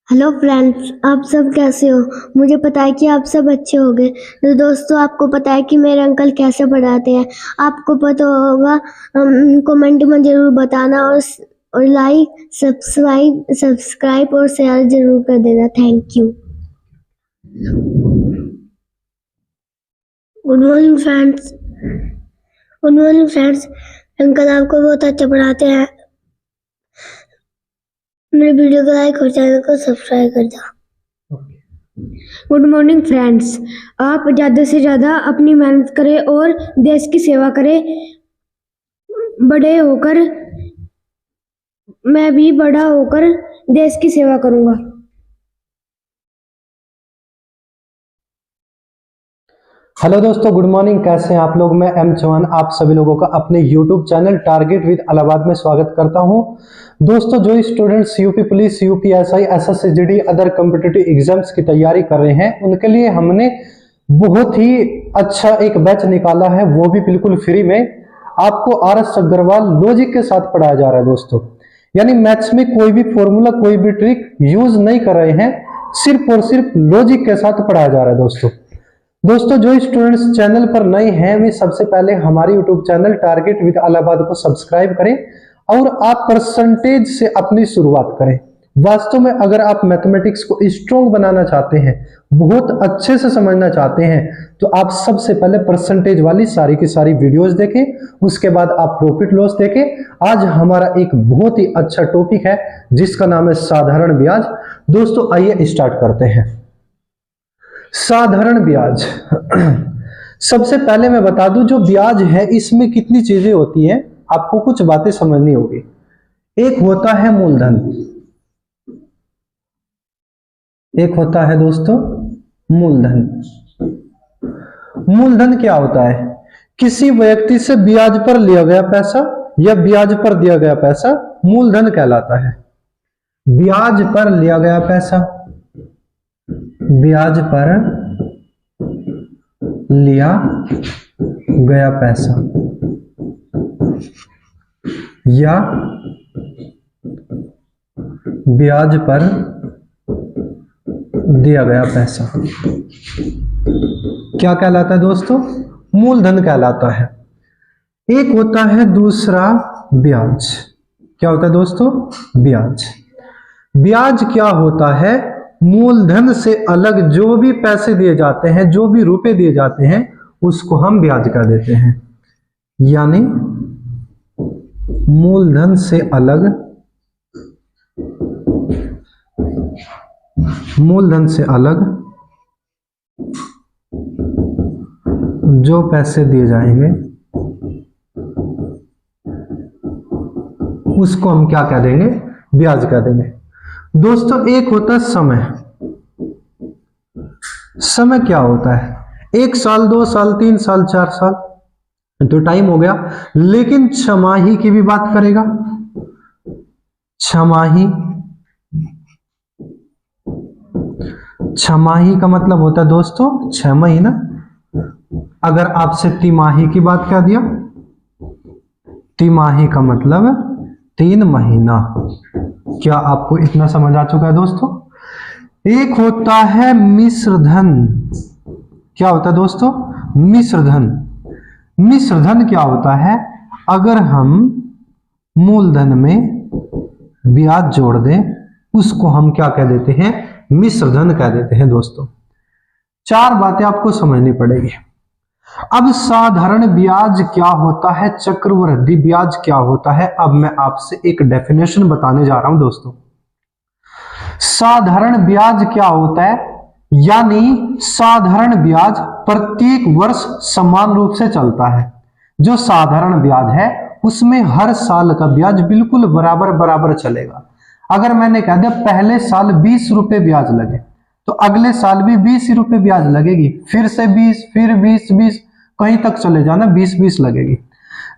Hello friends, आप सब कैसे हो। मुझे पता है कि आप सब अच्छे होंगे। तो दोस्तों, आपको पता है कि मेरे अंकल कैसे पढ़ाते हैं। आपको पता होगा, कमेंट में ज़रूर बताना और लाइक सब्सक्राइब और शेयर ज़रूर कर देना। Thank you. Good morning friends. Good morning friends. Uncle आपको बहुत अच्छा पढ़ाते हैं। मेरे वीडियो को लाइक और चैनल को सब्सक्राइब कर दो। Good morning friends. आप ज़्यादा से ज़्यादा अपनी मेहनत करें और देश की सेवा करें। मैं भी बड़ा होकर देश की सेवा करूंगा। हेलो दोस्तों, गुड मॉर्निंग। कैसे हैं आप लोग। मैं एम चौहान आप सभी लोगों का अपने YouTube channel target with Allahabad में स्वागत करता हूं। दोस्तों, जो students UP police, UPSI, SSC, other competitive exams की तैयारी कर रहे हैं, उनके लिए हमने बहुत ही अच्छा एक बैच निकाला है, वो भी बिल्कुल फ्री में। आपको RS अग्रवाल लॉजिक के साथ पढ़ाया जा रहा है दोस्तों। यानी मैथ्स में कोई भी फॉर्मूला, कोई भी ट्रिक यूज नहीं कर रहे हैं, सिर्फ और सिर्फ लॉजिक के साथ पढ़ाया जा रहा है दोस्तों, जो स्टूडेंट्स चैनल पर नए हैं, वे सबसे पहले हमारे YouTube channel target with Allahabad को सब्सक्राइब करें और आप परसेंटेज से अपनी शुरुआत करें। वास्तव में अगर आप मैथमेटिक्स को स्ट्रॉन्ग बनाना चाहते हैं, बहुत अच्छे से समझना चाहते हैं, तो आप सबसे पहले परसेंटेज वाली सारी की सारी वीडियोस देखें, उसके बाद आप प्रॉफिट लॉस देखें। आज हमारा एक बहुत ही अच्छा टॉपिक है जिसका नाम है साधारण ब्याज। दोस्तों, आइए स्टार्ट करते हैं। साधारण ब्याज। सबसे पहले मैं बता दूं, जो ब्याज है इसमें कितनी चीजें होती हैं, आपको कुछ बातें समझनी होगी। एक होता है मूलधन, एक होता है दोस्तों मूलधन। मूलधन क्या होता है? किसी व्यक्ति से ब्याज पर लिया गया पैसा या ब्याज पर दिया गया पैसा मूलधन कहलाता है। ब्याज पर लिया गया पैसा, ब्याज पर लिया गया पैसा या ब्याज पर दिया गया पैसा क्या कहलाता है दोस्तों? मूलधन कहलाता है। एक होता है दूसरा ब्याज। क्या होता है दोस्तों? ब्याज। ब्याज क्या होता है? मूलधन से अलग जो भी पैसे दिए जाते हैं, जो भी रुपए दिए जाते हैं, उसको हम ब्याज कह देते हैं। यानी मूलधन से अलग, मूलधन से अलग जो पैसे दिए जाएंगे उसको हम क्या कह देंगे? ब्याज कह देंगे। दोस्तों, एक होता है समय। समय क्या होता है? 1 साल, 2 साल, 3 साल, 4 साल तो टाइम हो गया। लेकिन छमाही की भी बात करेगा। छमाही, छमाही का मतलब होता है दोस्तों 6 महीना। अगर आपसे तिमाही की बात कह दिया, तिमाही का मतलब 3 महीना। क्या आपको इतना समझ आ चुका है दोस्तों? एक होता है मिश्र धन। क्या होता है दोस्तों? मिश्र धन। मिश्र धन क्या होता है? अगर हम मूलधन में ब्याज जोड़ दें, उसको हम क्या कह देते हैं? मिश्र धन कह देते हैं दोस्तों। 4 बातें आपको समझनी पड़ेगी। अब साधारण ब्याज क्या होता है, चक्रवृद्धि ब्याज क्या होता है, अब मैं आपसे एक डेफिनेशन बताने जा रहा हूं दोस्तों। साधारण ब्याज क्या होता है? यानी साधारण ब्याज प्रत्येक वर्ष समान रूप से चलता है। जो साधारण ब्याज है उसमें हर साल का ब्याज बिल्कुल बराबर बराबर चलेगा। अगर मैंने कह दिया पहले साल 20 रुपए ब्याज लगे, तो अगले साल भी 20 रुपए ब्याज लगेगी, फिर से 20, फिर 20, कहीं तक चले जाना 20 लगेगी।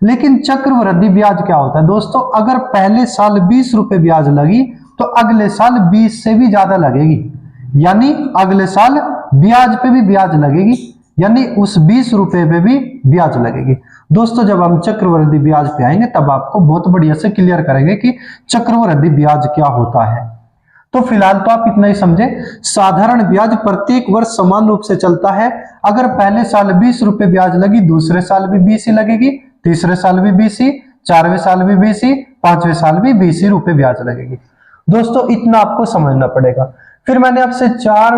लेकिन चक्रवृद्धि ब्याज क्या होता है दोस्तों? अगर पहले साल 20 रुपए ब्याज लगी, तो अगले साल 20 से भी ज्यादा लगेगी। यानी अगले साल ब्याज पे भी ब्याज लगेगी, यानी उस 20 रुपए पे भी ब्याज लगेगी। दोस्तों, जब हम चक्रवृद्धि ब्याज पे आएंगे तब आपको बहुत बढ़िया से क्लियर करेंगे कि चक्रवृद्धि ब्याज क्या होता है। तो फिलहाल तो आप इतना ही समझे, साधारण ब्याज प्रत्येक वर्ष समान रूप से चलता है। अगर पहले साल 20 रुपए ब्याज लगी, दूसरे साल भी 20 ही लगेगी, तीसरे साल भी 20 ही, 4वें साल भी 20 ही, 5वें साल भी 20 ही रुपए ब्याज लगेगी। दोस्तों इतना आपको समझना पड़ेगा। फिर मैंने आपसे 4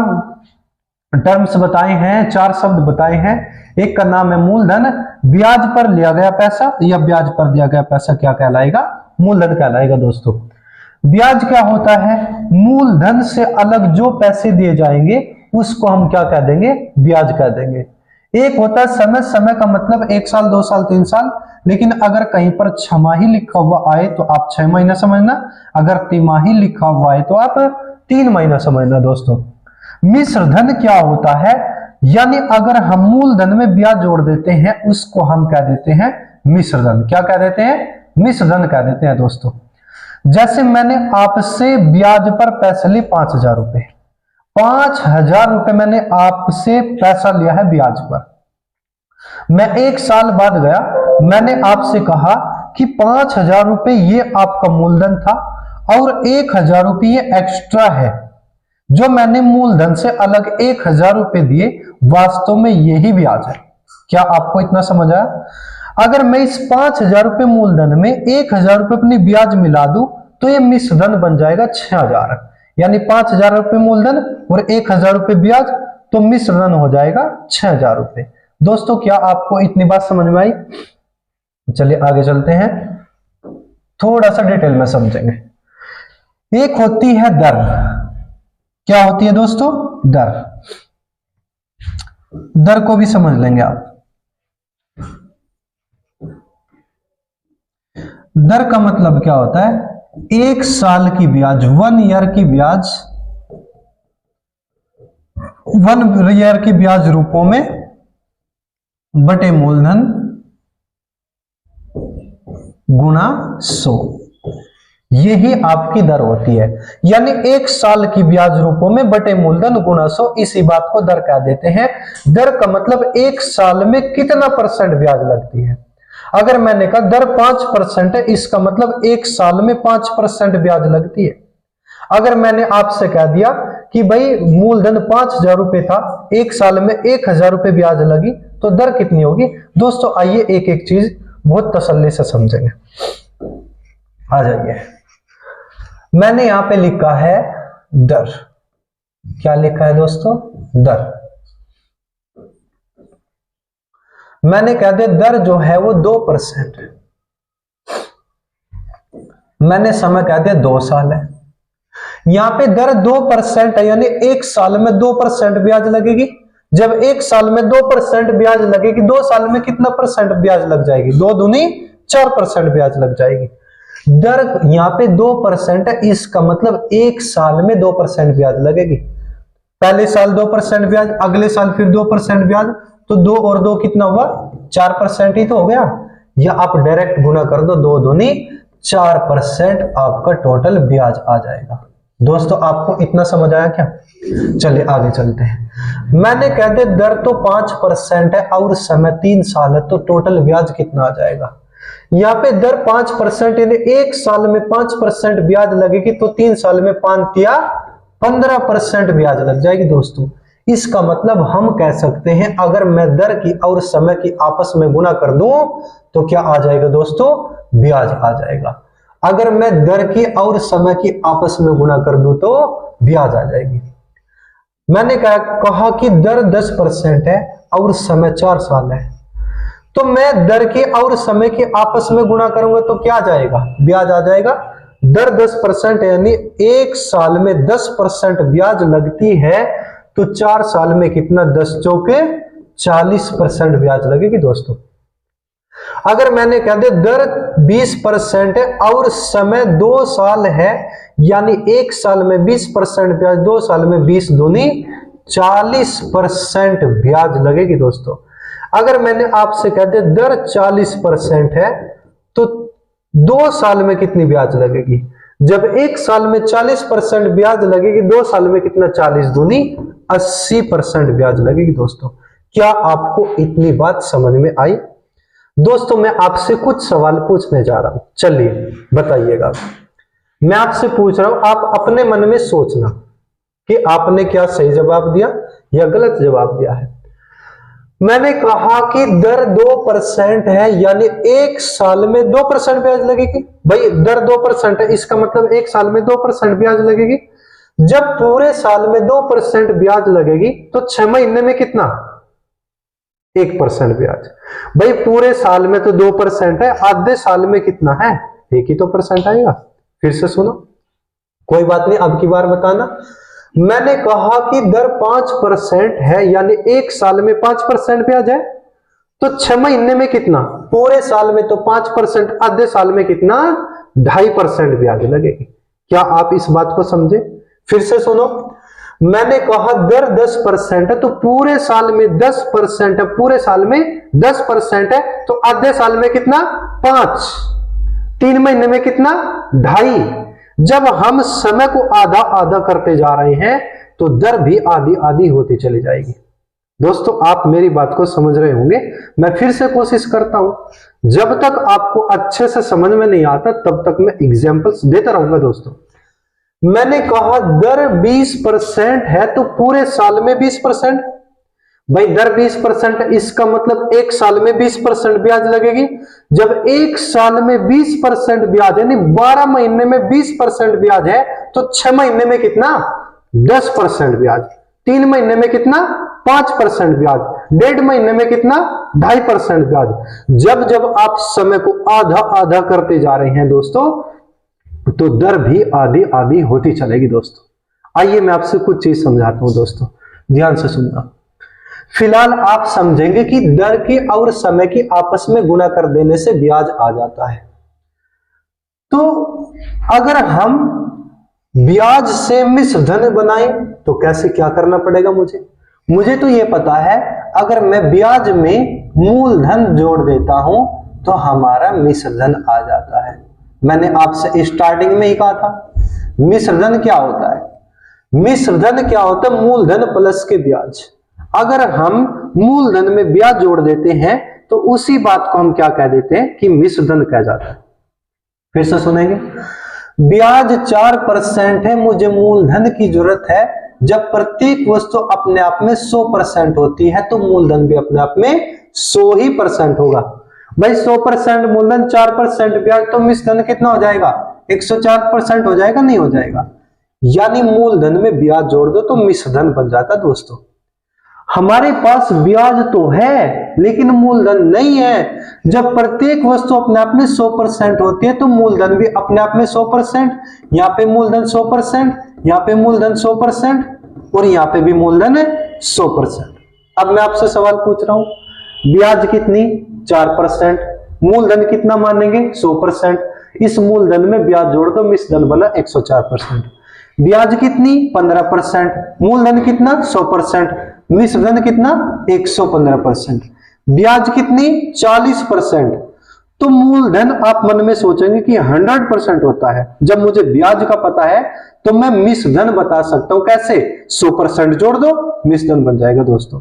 टर्म्स बताए हैं, 4 शब्द बताए हैं। एक का नाम है मूलधन, ब्याज पर लिया गया पैसा या ब्याज पर दिया गया पैसा क्या कहलाएगा? मूलधन कहलाएगा। दोस्तों ब्याज क्या होता है? मूलधन से अलग जो पैसे दिए जाएंगे उसको हम क्या कह देंगे? ब्याज कह देंगे। एक होता है समय, समय का मतलब 1 साल 2 साल 3 साल, लेकिन अगर कहीं पर छमाही लिखा हुआ आए तो आप 6 महीना समझना, अगर तिमाही लिखा हुआ आए तो आप 3 महीना समझना। दोस्तों मिश्र धन क्या होता है? यानी अगर हम मूलधन में ब्याज जोड़ देते हैं उसको हम कह देते हैं मिश्र धन। क्या कह देते हैं? मिश्र धन कह देते हैं। दोस्तों जैसे मैंने आपसे ब्याज पर पैसे लिए 5,000 रुपए, 5,000 रुपए मैंने आपसे पैसा लिया है ब्याज पर। मैं 1 साल बाद गया, मैंने आपसे कहा कि 5,000 रुपए ये आपका मूलधन था और 1,000 रुपए ये एक्स्ट्रा है जो मैंने मूलधन से अलग 1,000 रुपए दिए, वास्तव में यही ब्याज है। क्या आपको इतना समझ आया? अगर मैं इस 5,000 रुपए मूलधन में 1,000 रुपए अपनी ब्याज मिला दूं तो ये मिश्रधन बन जाएगा 6,000, यानी 5,000 रुपए मूलधन और 1,000 रुपए ब्याज, तो मिश्रधन हो जाएगा 6,000 रुपए। दोस्तों क्या आपको इतनी बात समझ में आई? चलिए आगे चलते हैं, थोड़ा सा डिटेल में समझेंगे। एक होती है दर। क्या होती है दोस्तों? दर। दर को भी समझ लेंगे आप। दर का मतलब क्या होता है? 1 साल की ब्याज, 1 ईयर की ब्याज, 1 ईयर की ब्याज रूपों में बटे मूलधन गुणा 100, यही आपकी दर होती है। यानी 1 साल की ब्याज रूपों में बटे मूलधन गुणा 100, इसी बात को दर कह देते हैं। दर का मतलब 1 साल में कितना % ब्याज लगती है। अगर मैंने कहा दर 5% है, इसका मतलब 1 साल में 5% ब्याज लगती है। अगर मैंने आपसे कह दिया कि भाई मूलधन 5,000 रुपए था, 1 साल में 1,000 रुपए ब्याज लगी, तो दर कितनी होगी? दोस्तों आइए एक एक चीज बहुत तसल्ली से समझेंगे। आ जाइए, मैंने यहां पे लिखा है दर। क्या लिखा है दोस्तों? दर। मैंने कह दिया दर जो है वो 2% है, मैंने समय कह दिया 2 साल है। यहां पे दर 2% है, यानी 1 साल में 2% ब्याज लगेगी। जब 1 साल में 2% ब्याज लगेगी, 2 साल में कितना % ब्याज लग जाएगी? 2 दूनी 4% ब्याज लग जाएगी। दर यहां पे 2% है, इसका मतलब 1 साल में 2% ब्याज लगेगी। पहले साल 2% ब्याज, अगले साल फिर 2% ब्याज, तो 2 और 2 कितना हुआ? 4% ही तो हो गया। या आप डायरेक्ट गुना कर दो, 2 दूनी 4% आपका टोटल ब्याज आ जाएगा। दोस्तों आपको इतना समझ आया क्या? चलिए आगे चलते हैं। मैंने कह दिया दर तो 5% है और समय 3 साल है, तो टोटल ब्याज कितना आ जाएगा? यहाँ पे दर 5%, यानी 1 साल में 5% ब्याज लगेगी, तो 3 साल में 5 या 15% ब्याज लग जाएगी। दोस्तों इसका मतलब हम कह सकते हैं अगर मैं दर की और समय की आपस में गुना कर दूं तो क्या आ जाएगा दोस्तों? ब्याज आ जाएगा। अगर मैं दर की और समय की आपस में गुना कर दूं तो ब्याज आ जाएगी। मैंने कहा कि दर 10% है और समय 4 साल है, तो मैं दर की और समय की आपस में गुणा करूंगा तो क्या आ जाएगा? ब्याज आ जाएगा। दर 10% यानी 1 साल में 10% ब्याज लगती है, तो 4 साल में कितना? 10 चौके 40% ब्याज लगेगी। दोस्तों अगर मैंने कह दिया दर 20% है और समय 2 साल है, यानी 1 साल में 20% ब्याज, 2 साल में 20 दूनी 40% ब्याज लगेगी। दोस्तों अगर मैंने आपसे कह दिया दर 40% है, तो 2 साल में कितनी ब्याज लगेगी? जब 1 साल में 40% ब्याज लगेगी, 2 साल में कितना? 40 दूनी 80% ब्याज लगेगी। दोस्तों क्या आपको इतनी बात समझ में आई? दोस्तों मैं आपसे कुछ सवाल पूछने जा रहा हूं, चलिए बताइएगा। मैं आपसे पूछ रहा हूं, आप अपने मन में सोचना कि आपने क्या सही जवाब दिया या गलत जवाब दिया है। मैंने कहा कि दर 2% है, यानी एक साल में 2% ब्याज लगेगी। भाई दर 2% है, इसका मतलब एक साल में 2% ब्याज लगेगी। जब पूरे साल में 2% ब्याज लगेगी तो 6 महीने में कितना? 1% ब्याज। भाई पूरे साल में तो 2% है, आधे साल में कितना है? 1 ही तो परसेंट आएगा। फिर से सुनो, कोई बात नहीं, अब की बार बताना। मैंने कहा कि दर 5% है, यानी एक साल में 5% ब्याज है, तो 6 महीने में कितना? पूरे साल में तो 5%, आधे साल में कितना? 2.5% ब्याज लगेगी। क्या आप इस बात को समझे? फिर से सुनो, मैंने कहा दर 10% है, तो पूरे साल में 10% है, पूरे साल में 10% है, तो आधे साल में कितना? 5, 3 महीने में कितना? 2.5। जब हम समय को आधा आधा करते जा रहे हैं तो दर भी आधी आधी होती चली जाएगी। दोस्तों आप मेरी बात को समझ रहे होंगे। मैं फिर से कोशिश करता हूं, जब तक आपको अच्छे से समझ में नहीं आता तब तक मैं एग्जांपल्स देता रहूंगा। दोस्तों मैंने कहा दर 20% है, तो पूरे साल में 20%। भाई दर 20%, इसका मतलब एक साल में 20% ब्याज लगेगी। जब एक साल में 20% ब्याज यानी 12 महीने में 20% ब्याज है, तो 6 महीने में कितना? 10% ब्याज। 3 महीने में कितना? 5% ब्याज। 1.5 महीने में कितना? 2.5% ब्याज। जब जब आप समय को आधा आधा करते जा रहे हैं दोस्तों, तो दर भी आधी आधी होती चलेगी। दोस्तों आइए मैं आपसे कुछ चीज समझाता हूं। दोस्तों ध्यान से सुनना। फिलहाल आप समझेंगे कि दर की और समय की आपस में गुणा कर देने से ब्याज आ जाता है। तो अगर हम ब्याज से मिश्र धन बनाएं तो कैसे क्या करना पड़ेगा? मुझे तो यह पता है, अगर मैं ब्याज में मूलधन जोड़ देता हूं तो हमारा मिश्र धन आ जाता है। मैंने आपसे स्टार्टिंग में ही कहा था, मिश्र धन क्या होता है? मिश्र धन क्या होता है? मूलधन प्लस के ब्याज। अगर हम मूलधन में ब्याज जोड़ देते हैं तो उसी बात को हम क्या कह देते हैं? कि मिश्र धन कह जाता है। फिर से सुनेंगे, ब्याज 4% है, मुझे मूलधन की जरूरत है। जब प्रत्येक वस्तु अपने आप में 100% होती है तो मूलधन भी अपने आप में 100 ही % होगा। भाई 100% मूलधन, 4% ब्याज, तो मिश्र धन कितना हो जाएगा? 104% हो जाएगा, नहीं हो जाएगा? यानी मूलधन में ब्याज जोड़ दो तो मिश्र धन बन जाता। दोस्तों हमारे पास ब्याज तो है लेकिन मूलधन नहीं है। जब प्रत्येक वस्तु अपने आप में 100% होती है तो मूलधन भी अपने आप में 100%। यहाँ पे मूलधन 100%, यहाँ पे मूलधन 100% और यहाँ पे भी मूलधन है 100%। अब मैं आपसे सवाल पूछ रहा हूं, ब्याज कितनी? 4%। मूलधन कितना मानेंगे? 100%। इस मूलधन में ब्याज जोड़ दो, मिश्र धन बना 104%। ब्याज कितनी? 15%। मूलधन कितना? 100%। मिश्र धन कितना? 115%। ब्याज कितनी? 40%। तो मूलधन आप मन में सोचेंगे कि 100% होता है। जब मुझे ब्याज का पता है तो मैं मिश्र धन बता सकता हूं। कैसे? 100% जोड़ दो, मिश्र धन बन जाएगा। दोस्तों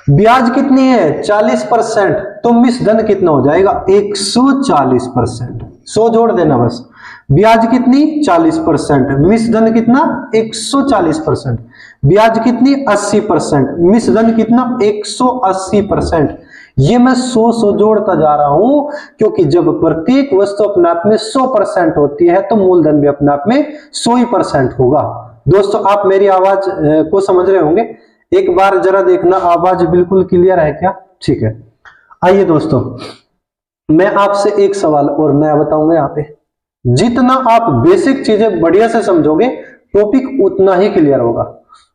ब्याज कितनी है? 40%, तो मिश्र धन कितना हो जाएगा? 140%। 100 जोड़ देना बस। ब्याज कितनी? 40%। मिश्र धन कितना? 140%। ब्याज कितनी? 80%। मिश्र धन कितना? 180%। ये मैं 100 जोड़ता जा रहा हूं क्योंकि जब प्रत्येक वस्तु अपने आप में 100% होती है तो मूलधन भी अपने आप में 100% होगा। दोस्तों आप मेरी आवाज को समझ रहे होंगे। एक बार जरा देखना, आवाज बिल्कुल क्लियर है क्या? ठीक है। आइए दोस्तों, मैं आपसे एक सवाल और नया बताऊंगा। यहाँ पे जितना आप बेसिक चीजें बढ़िया से समझोगे टॉपिक उतना ही क्लियर होगा।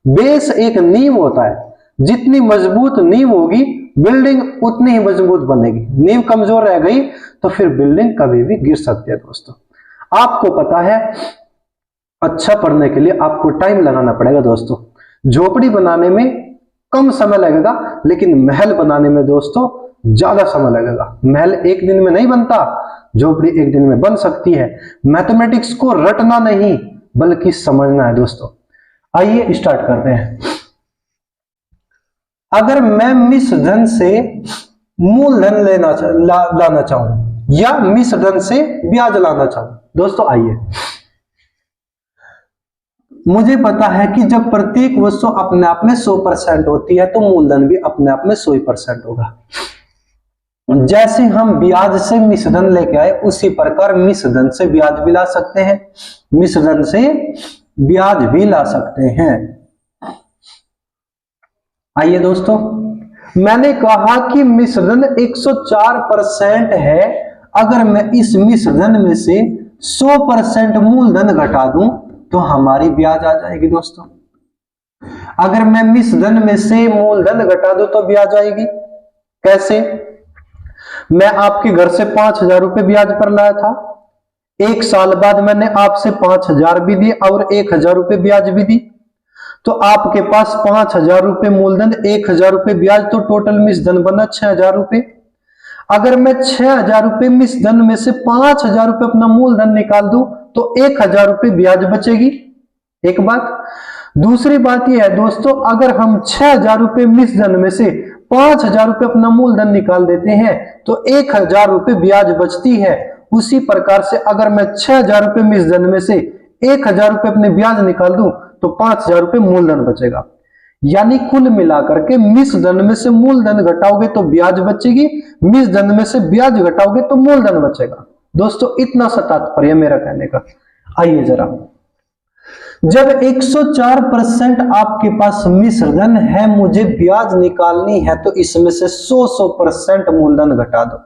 बेस एक नींव होता है, जितनी मजबूत नींव होगी बिल्डिंग उतनी ही मजबूत बनेगी। नींव कमजोर रह गई तो फिर बिल्डिंग कभी भी गिर सकती है। दोस्तों आपको पता है, अच्छा पढ़ने के लिए आपको टाइम लगाना पड़ेगा। दोस्तों झोपड़ी बनाने में कम समय लगेगा लेकिन महल बनाने में दोस्तों ज्यादा समय लगेगा। महल एक दिन में नहीं बनता, झोपड़ी एक दिन में बन सकती है। मैथमेटिक्स को रटना नहीं बल्कि समझना है। दोस्तों आइए स्टार्ट करते हैं। अगर मैं मिश्र धन से मूलधन लाना चाहूं या मिश्र धन से ब्याज लाना चाहूं दोस्तों आइए, मुझे पता है कि जब प्रत्येक वस्तु अपने आप में 100% होती है तो मूलधन भी अपने आप में 100% होगा। जैसे हम ब्याज से मिश्रधन लेके आए उसी प्रकार मिश्रधन से ब्याज भी ला सकते हैं, मिश्रधन से ब्याज भी ला सकते हैं। आइए दोस्तों, मैंने कहा कि मिश्रधन 104% है। अगर मैं इस मिश्रधन में से 100% मूलधन घटा दूं तो हमारी ब्याज आ जाएगी दोस्तों। अगर मैं मिश्रधन में से मूलधन घटा दूं तो ब्याज आएगी। कैसे? मैं आपके घर से 5,000 रुपए ब्याज पर लाया था, 1 साल बाद मैंने आपसे 5,000 भी दिए और 1,000 रुपए ब्याज भी दी, तो आपके पास 5,000 रुपए मूलधन, 1,000 रुपए ब्याज, तो टोटल मिश्रधन बना 6,000 रुपए। अगर मैं 6,000 रुपए मिश्रधन में से 5,000 रुपए अपना मूलधन निकाल दूं तो 1,000 रुपए ब्याज बचेगी। एक बात। दूसरी बात यह है दोस्तों, अगर हम 6,000 रुपए मिश्रधन में से 5,000 रुपए अपना मूलधन निकाल देते हैं तो 1,000 रुपए ब्याज बचती है। उसी प्रकार से अगर मैं 6,000 रुपए मिश्रधन में से 1,000 रुपए अपने ब्याज निकाल दूं तो 5,000 रुपए मूलधन बचेगा। यानी कुल मिलाकर के मिश्रधन में से मूलधन घटाओगे तो ब्याज बचेगी, मिश्रधन में से ब्याज घटाओगे तो मूलधन बचेगा। दोस्तों इतना सा तात्पर्य मेरा कहने का। आइए जरा, जब 104% आपके पास मिश्रधन है, मुझे ब्याज निकालनी है, तो इसमें से 100% मूलधन घटा दो,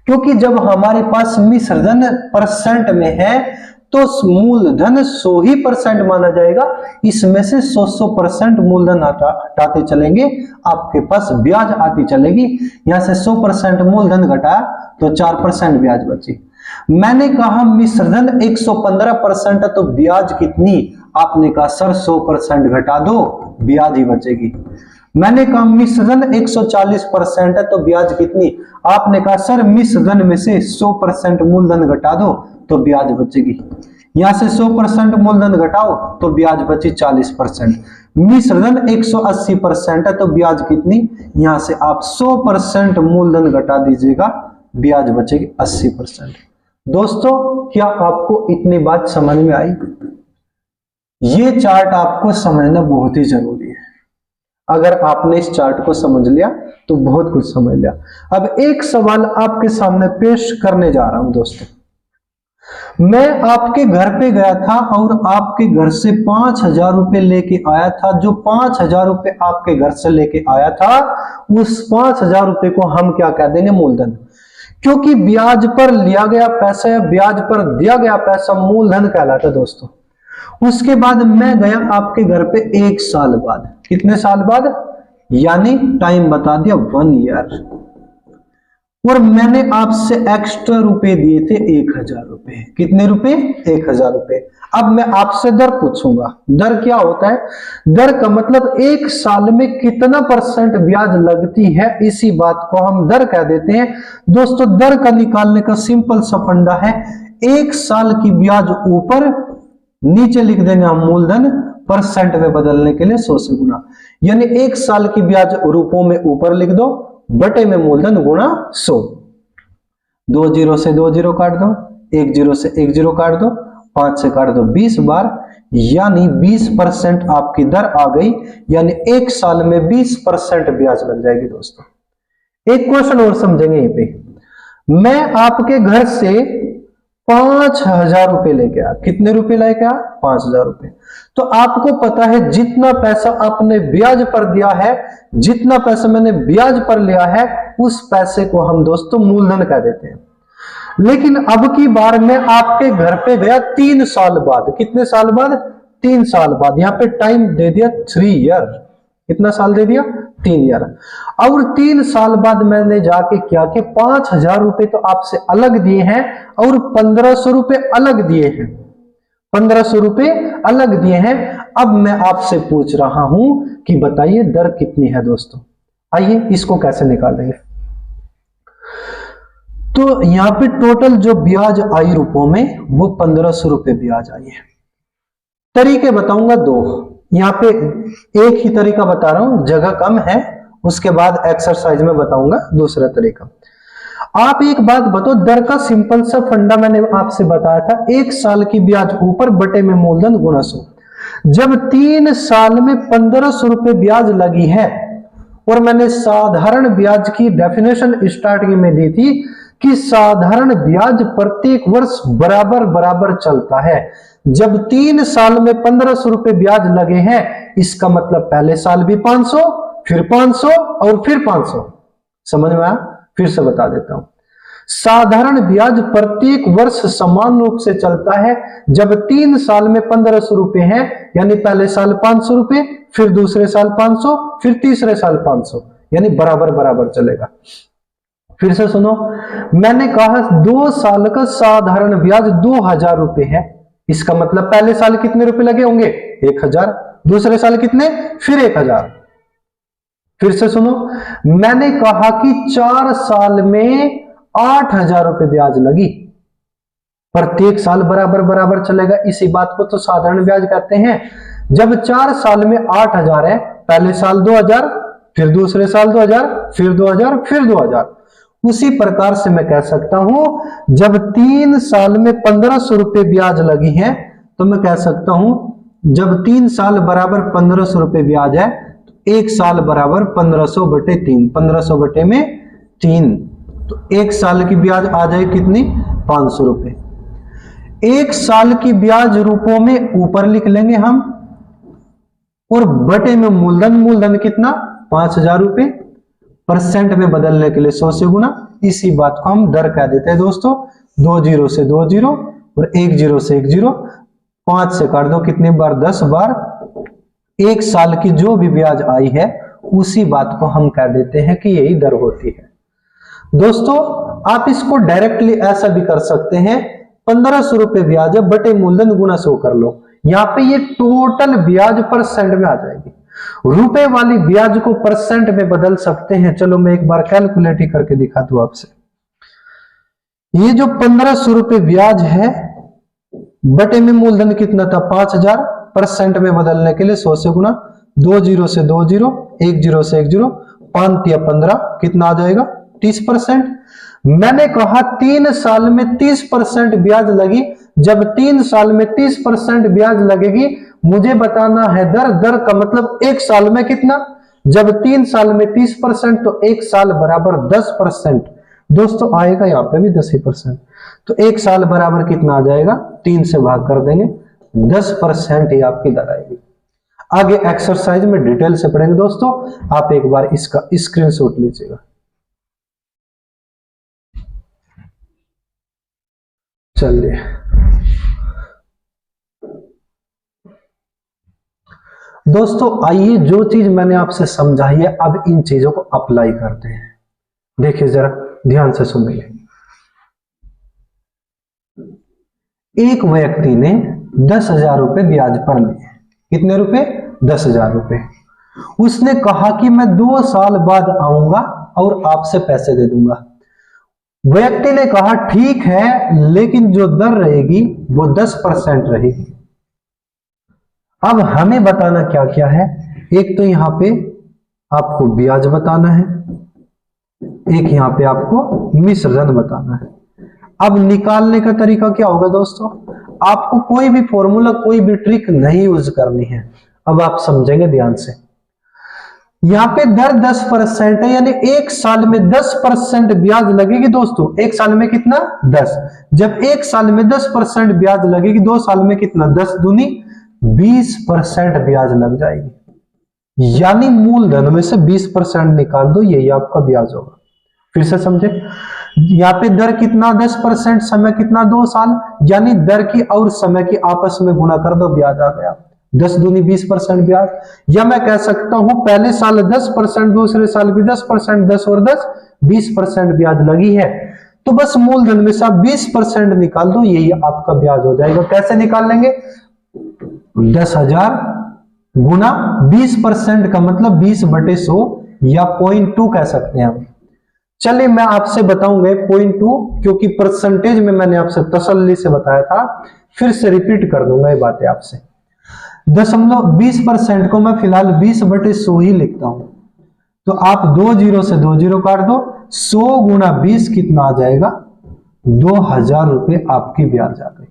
क्योंकि जब हमारे पास मिश्रधन परसेंट में है तो मूलधन 100% माना जाएगा। इसमें से 100% मूलधन हटाते चलेंगे, आपके पास ब्याज आती चलेगी। यहां से 100% मूलधन घटाया तो 4% ब्याज बची। मैंने कहा मिश्रधन 115% है तो ब्याज कितनी? आपने कहा सर 100% घटा दो, ब्याज ही बचेगी। मैंने कहा मिश्रधन 140% है तो ब्याज कितनी? आपने कहा सर मिश्रधन में से 100% मूलधन घटा दो तो ब्याज बचेगी। यहां से 100% मूलधन घटाओ तो ब्याज बची 40%। मिश्रधन 180% है तो ब्याज कितनी? यहां से आप 100% मूलधन घटा दीजिएगा, ब्याज बचेगी 80%। दोस्तों क्या आपको इतनी बात समझ में आई? ये चार्ट आपको समझना बहुत ही जरूरी है। अगर आपने इस चार्ट को समझ लिया तो बहुत कुछ समझ लिया। अब एक सवाल आपके सामने पेश करने जा रहा हूं दोस्तों। मैं आपके घर पे गया था और आपके घर से 5,000 रुपए लेके आया था। जो 5,000 रुपए आपके घर से लेके आया था, उस 5,000 रुपए को हम क्या कह देंगे? मूलधन। क्योंकि ब्याज पर लिया गया पैसा या ब्याज पर दिया गया पैसा मूलधन कहलाता है दोस्तों। उसके बाद मैं गया आपके घर पे 1 साल बाद। कितने साल बाद? यानी टाइम बता दिया 1 ईयर, और मैंने आपसे एक्स्ट्रा रुपए दिए थे 1,000 रुपए। कितने रुपए? 1,000 रुपए। अब मैं आपसे दर पूछूंगा। दर क्या होता है? दर का मतलब 1 साल में कितना % ब्याज लगती है, इसी बात को हम दर कह देते हैं। दोस्तों दर का निकालने का सिंपल सा फंडा है, 1 साल की ब्याज ऊपर, नीचे लिख देंगे हम मूलधन, % में बदलने के लिए 100 से गुना। यानी 1 साल की ब्याज रुपयों में ऊपर लिख दो, बटे में मूलधन गुणा 100। 2 0 से 2 0 काट दो, 1 0 से 1 0 काट दो, 5 से काट दो 20 बार, यानी 20% आपकी दर आ गई। यानी 1 साल में 20% ब्याज लग जाएगी दोस्तों। एक क्वेश्चन और समझेंगे यहीं पे। मैं आपके घर से 5,000 रुपए लेके आया। कितने रुपए लेके आया? 5,000 रुपए। तो आपको पता है जितना पैसा आपने ब्याज पर दिया है, जितना पैसा मैंने ब्याज पर लिया है, उस पैसे को हम दोस्तों मूलधन कह देते हैं। लेकिन अब की बार मैं आपके घर पे गया 3 साल बाद। कितने साल बाद? 3 साल बाद। यहां पे टाइम दे दिया 3 ईयर। कितना साल दे दिया? 3 ईयर। और 3 साल बाद मैंने जाके क्या कि 5,000 रुपए तो आपसे अलग दिए हैं और 1,500 रुपए अलग दिए हैं। 1,500 रुपए अलग दिए हैं। अब मैं आपसे पूछ रहा हूं कि बताइए दर कितनी है दोस्तों। आइए इसको कैसे निकालेंगे। तो यहां पे टोटल जो ब्याज आई रुपयों में, वो 1,500 रुपए ब्याज आई है। तरीके बताऊंगा 2। यहां पे एक ही तरीका बता रहा हूं, जगह कम है, उसके बाद एक्सरसाइज में बताऊंगा दूसरा तरीका। आप एक बात बताओ, दर का सिंपल सा फंडा मैंने आपसे बताया था, 1 साल की ब्याज ऊपर बटे में मूलधन गुणा 100। जब 3 साल में 1500 रुपए ब्याज लगी है, और मैंने साधारण ब्याज की डेफिनेशन स्टार्टिंग में दी थी कि साधारण ब्याज प्रत्येक वर्ष बराबर बराबर चलता है। जब 3 साल में 1500 रुपए ब्याज लगे हैं, इसका मतलब पहले साल भी 500, फिर 500 और फिर 500। समझ में आया? फिर से बता देता हूं। साधारण ब्याज प्रत्येक वर्ष समान रूप से चलता है। जब 3 साल में 1500 रुपए हैं, यानी पहले साल 500 रुपए, फिर दूसरे साल 500, फिर तीसरे साल 500, यानी बराबर बराबर चलेगा। फिर से सुनो, मैंने कहा 2 साल का साधारण ब्याज 2000 रुपए है। इसका मतलब पहले साल कितने रुपए लगे होंगे? 1000। दूसरे साल कितने? फिर 1000। फिर से सुनो, मैंने कहा कि 4 साल में 8000 रुपए ब्याज लगी। प्रत्येक साल बराबर बराबर चलेगा, इसी बात को तो साधारण ब्याज कहते हैं। जब 4 साल में 8000 है, पहले साल 2000, फिर दूसरे साल 2000, फिर 2000, फिर 2000। उसी प्रकार से मैं कह सकता हूं, जब 3 साल में 1500 रुपए ब्याज लगी है, तो मैं कह सकता हूं जब 3 साल बराबर 1500 रुपए ब्याज है, तो 1 साल बराबर 1500 बटे 3, 1500 बटे में 3, तो 1 साल की ब्याज आ जाए कितनी? 500 रुपए। 1 साल की ब्याज रूपों में ऊपर लिख लेंगे हम, और बटे में मूलधन, मूलधन कितना? 5000 रुपए। परसेंट में बदलने के लिए 100 से गुना। इसी बात को हम दर कह देते हैं दोस्तों। 2 0 से 2 0 और 1 0 से 1 0, 5 से काट दो, कितने बार? 10 बार। 1 साल की जो भी ब्याज आई है, उसी बात को हम कह देते हैं कि यही दर होती है। दोस्तों, आप इसको डायरेक्टली ऐसा भी कर सकते हैं, 1500 रुपए ब्याज है, बटे मूलधन गुणा 100 कर लो। यहां पे ये टोटल ब्याज परसेंट में आ जाएगी। रुपए वाली ब्याज को परसेंट में बदल सकते हैं। चलो मैं एक बार कैलकुलेट ही करके दिखा दूं आपसे। ये जो 1500 रुपए ब्याज है, बटे में मूलधन कितना था? 5000। परसेंट में बदलने के लिए 100 से गुना, 2 0 से 2 0, 1 0 से 1 0, 5 या 15, कितना आ जाएगा? 30%। मैंने कहा 3 साल में 30% ब्याज लगी। जब 3 साल में 30% ब्याज लगेगी, मुझे बताना है दर। दर का मतलब 1 साल में कितना? जब 3 साल में 30%, तो 1 साल बराबर 10%। दोस्तों आएगा यहाँ पे भी 10%, तो 1 साल बराबर कितना आ जाएगा? 3 से भाग कर देंगे, 10% ही आपकी दर आएगी। आगे एक्सरसाइज में डिटेल से पढ़ेंगे दोस्तों। आप एक बार इसका स्क्रीनशॉट लीजिएगा। चलिए, दोस्तों आइए, जो चीज मैंने आपसे समझाई है, अब इन चीजों को अप्लाई करते हैं। देखिए जरा ध्यान से सुनिए। एक व्यक्ति ने 10,000 रुपए ब्याज पर लिए। कितने रुपए? 10,000 रुपए। उसने कहा कि मैं 2 साल बाद आऊंगा और आपसे पैसे दे दूंगा। व्यक्ति ने कहा ठीक है, लेकिन जो दर रहेगी वो 10% रहेगी। अब हमें बताना क्या क्या है। एक तो यहां पे आपको ब्याज बताना है, एक यहां पे आपको मिश्रधन बताना है। अब निकालने का तरीका क्या होगा दोस्तों? आपको कोई भी फॉर्मूला, कोई भी ट्रिक नहीं यूज करनी है। अब आप समझेंगे ध्यान से। यहां पे दर 10% है, यानी 1 साल में 10% ब्याज लगेगी दोस्तों। 1 साल में कितना? 10। जब 1 साल में 10% ब्याज लगेगी, 2 साल में कितना? 10 दूनी 20% ब्याज लग जाएगी। यानी मूलधन में से 20% निकाल दो, यही आपका ब्याज होगा। फिर से समझे, यहाँ पे दर कितना? 10%, समय कितना? 2 साल। यानी दर की और समय की आपस में गुणा कर दो, ब्याज आ गया। 10 दूनी 20% ब्याज। या मैं कह सकता हूं पहले साल 10%, दूसरे साल भी 10%, 10 और 10 20% ब्याज लगी है, तो बस मूलधन में से आप 20% निकाल दो, यही आपका ब्याज हो जाएगा। कैसे निकाल लेंगे? 10,000 गुना 20% का मतलब 20/100 या 0.2 कह सकते हैं हम। चलिए मैं आपसे बताऊंगा 0.2, क्योंकि परसेंटेज में मैंने आपसे तसल्ली से बताया था, फिर से रिपीट कर दूंगा ये बातें आपसे। 20% को मैं फिलहाल 20/100 ही लिखता हूं। तो आप 2 0 से 2 0 काट दो, 100 गुना 20 कितना आ जाएगा? 2000 रुपए आपकी ब्याज आ गई।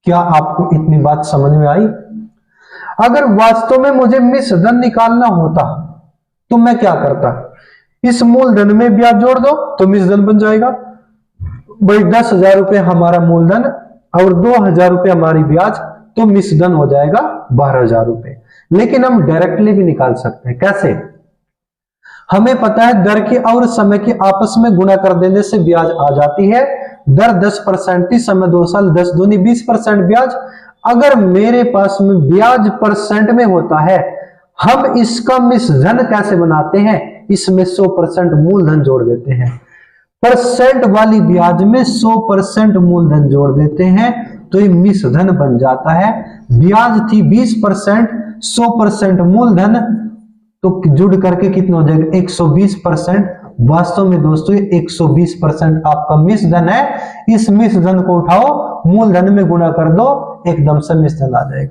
क्या आपको इतनी बात समझ में आई? अगर वास्तव में मुझे मिश्रधन निकालना होता तो मैं क्या करता? इस मूलधन में ब्याज जोड़ दो तो मिश्रधन बन जाएगा। भाई 10,000 रुपए हमारा मूलधन और 2,000 रुपए हमारी ब्याज, तो मिश्रधन हो जाएगा 12,000 रुपए। लेकिन हम डायरेक्टली भी निकाल सकते हैं। कैसे? हमें पता है दर की और समय की आपस में गुणा कर देने से ब्याज आ जाती है। दर 10% थी, समय 2 साल, 10 दूनी 20% ब्याज। अगर मेरे पास में ब्याज परसेंट में होता है, हम इसका मिश्रधन कैसे बनाते हैं? इसमें 100% मूलधन जोड़ देते हैं। परसेंट वाली ब्याज में 100% मूलधन जोड़ देते हैं तो ये मिश्रधन बन जाता है। ब्याज थी 20%, 100% मूलधन, तो जुड़ करके कितना हो जाएगा? 120%। वास्तव में दोस्तों 120% आपका मिश्रधन है। इस मिश्रधन को उठाओ, मूलधन में गुणा कर दो, एकदम से मिश्रधन आ जाएगा।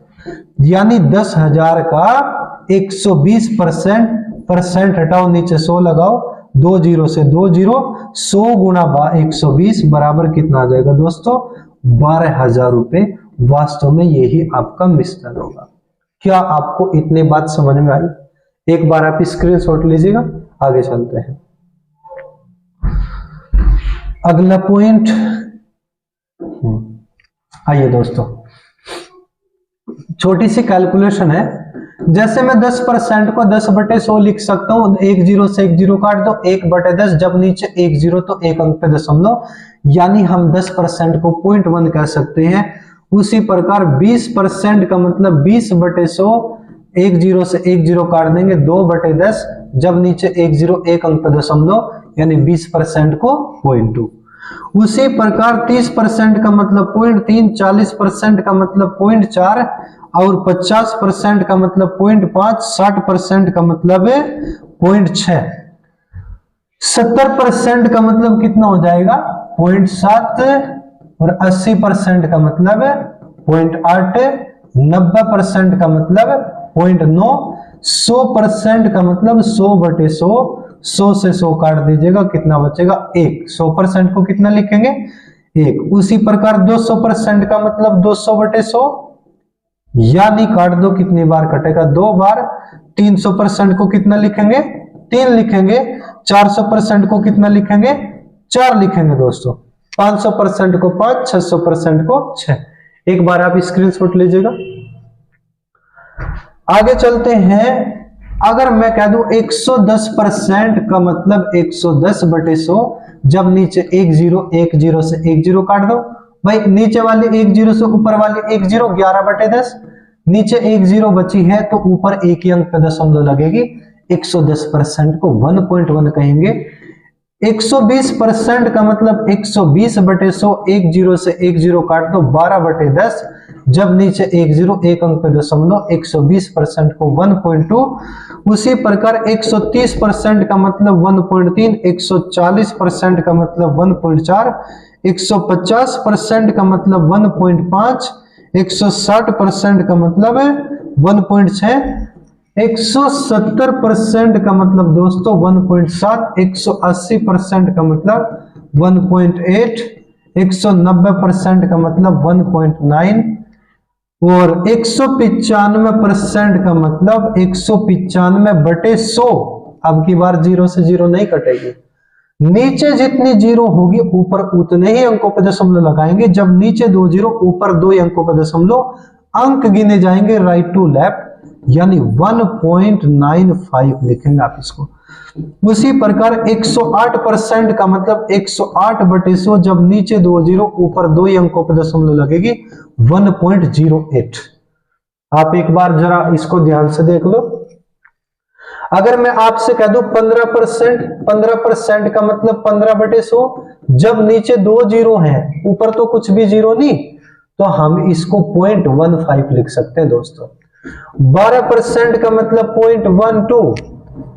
यानी 10,000 का 120%, परसेंट हटाओ, नीचे 100 लगाओ, 2 0 से 2 0, 100 गुना 120 बराबर कितना आ जाएगा दोस्तों? 12,000 रुपए। वास्तव में यही आपका मिश्रधन होगा। क्या आपको इतनी बात समझ में आई? एक बार आप स्क्रीनशॉट लीजिएगा, आगे चलते हैं। अगला पॉइंट, आइए दोस्तों, छोटी सी कैलकुलेशन है। जैसे मैं 10% को 10/100 लिख सकता हूं, 1 0 से 1 0 काट दो, 1/10, जब नीचे 1 0 तो 1 अंक पे दशमलव, यानी हम 10% को 0.1 कह सकते हैं। उसी प्रकार 20% का मतलब 20/100, 1 0 से 1 0 काट देंगे, 2/10, जब नीचे 1 0 1 अंक पे दशमलव, यानी 20% को 0.2। उसी प्रकार 30% का मतलब 0.3, 40% का मतलब 0.4 और 50% का मतलब 0.5, 60% का मतलब 0.6, 70% का मतलब कितना हो जाएगा? 0.7 और 80% का मतलब 0.8, 90% का मतलब 0.9, 100% का मतलब 100/100, 100 से 100 काट दीजिएगा, कितना बचेगा? 1। 100% को कितना लिखेंगे? 1। उसी प्रकार 200% का मतलब 200/100, यानी काट दो, कितनी बार कटेगा? 2 बार। 300% को कितना लिखेंगे? 3 लिखेंगे। 400% को कितना लिखेंगे? 4 लिखेंगे दोस्तों। 500% को 5, 600% को 6। एक बार आप स्क्रीनशॉट लीजिएगा, आगे चलते हैं। अगर मैं कह दूं 110% का मतलब 110/100, जब नीचे 1 0, 1 0 से 1 0 काट दो, भाई नीचे वाले 1 0 से ऊपर वाले 1 0, 11/10, नीचे 1 0 बची है तो ऊपर एक ही अंक पे दशमलव लगेगी। 110% को 1.1 कहेंगे। 120% का मतलब 120/100, 1 0 से 1 0 काट दो, 12/10, जब नीचे 1 0 1 अंक पे दशमलव, 120% को 1.2। उसी प्रकार 130% का मतलब 1.3, 140% का मतलब 1.4, 150% का मतलब 1.5, 160% का मतलब 1.6, 170% का मतलब दोस्तों 1.7, 180% का मतलब 1.8, 190% का मतलब 1.9 और 195% का मतलब 195/100। अब की बार 0 से 0 नहीं कटेगी, नीचे जितनी 0 होगी ऊपर उतने ही अंकों पर दशमलव लगाएंगे। जब नीचे 2 0, ऊपर 2 अंकों पर दशमलव, अंक गिने जाएंगे राइट टू लेफ्ट, यानी 1.95 लिखेंगे आप इसको। उसी प्रकार 108% का मतलब 108/100, जब नीचे 2 0, ऊपर 2 अंकों पर दशमलव लगेगी, 1.08। आप एक बार जरा इसको ध्यान से देख लो। अगर मैं आपसे कह दूं 15% का मतलब 15/100, जब नीचे 2 0 हैं, ऊपर तो कुछ भी 0 नहीं, तो हम इसको 0.15 लिख सकते हैं दोस्तों। 12% का मतलब 0.12,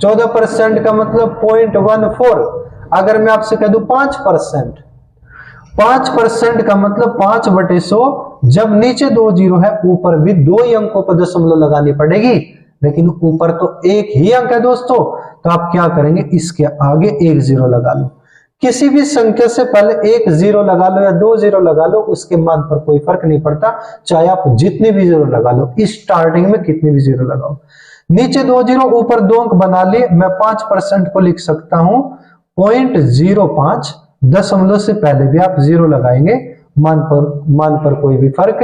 14% का मतलब 0.14। अगर मैं आपसे कह दूं 5% का मतलब 5/100, जब नीचे 2 0 है, ऊपर भी 2 अंकों पर दशमलव लगानी पड़ेगी, लेकिन ऊपर तो एक ही अंक है दोस्तों, तो आप क्या करेंगे, इसके आगे एक जीरो लगा लो। किसी भी संख्या से पहले एक जीरो लगा लो या दो जीरो लगा लो, उसके मान पर कोई फर्क नहीं पड़ता, चाहे आप जितने भी जीरो लगा लो, स्टार्टिंग में कितने भी जीरो लगाओ। नीचे दो जीरो, ऊपर दो अंक बना लिए। मैं 5% को लिख सकता हूं 0.05, दशमलव से पहले भी आप जीरो लगाएंगे, मान पर कोई भी फर्क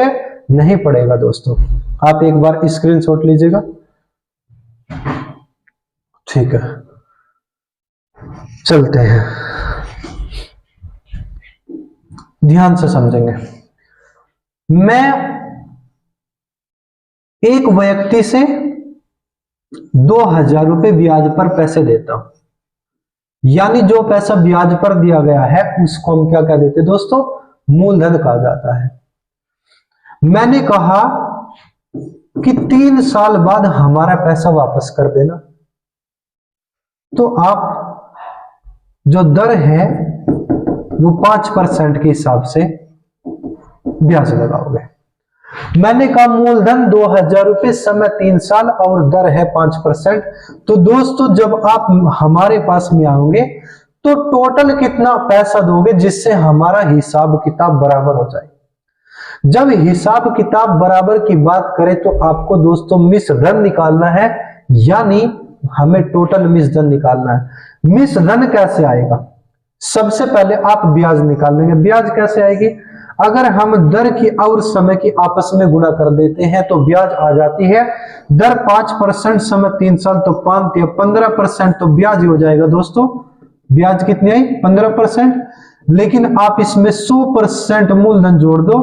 नहीं पड़ेगा। दोस्तों आप एक बार स्क्रीनशॉट लीजिएगा, ठीक है, चलते हैं, ध्यान से समझेंगे। मैं एक व्यक्ति से 2000 रुपए ब्याज पर पैसे देता हूं, यानी जो पैसा ब्याज पर दिया गया है उसको हम क्या कह देते हैं दोस्तों, मूलधन कहा जाता है। मैंने कहा कि 3 साल बाद हमारा पैसा वापस कर देना, तो आप जो दर है वो 5% के हिसाब से ब्याज लगाओगे। मैंने कहा मूलधन 2000 रुपए, समय 3 साल और दर है 5%। तो दोस्तों जब आप हमारे पास में आओगे तो टोटल कितना पैसा दोगे जिससे हमारा हिसाब किताब बराबर हो जाए। जब हिसाब किताब बराबर की बात करें तो आपको दोस्तों मिश्रधन निकालना है, यानी हमें टोटल मिश्रधन निकालना है। मिश्रधन कैसे आएगा, सबसे पहले आप ब्याज निकाल लेंगे। ब्याज कैसे आएगी, अगर हम दर की और समय की आपस में गुणा कर देते हैं तो ब्याज आ जाती है। दर 5%, समय 3 साल, तो 5 या 15%, तो ब्याज हो जाएगा दोस्तों। ब्याज कितनी आई, 15%। लेकिन आप इसमें 100% मूलधन जोड़ दो,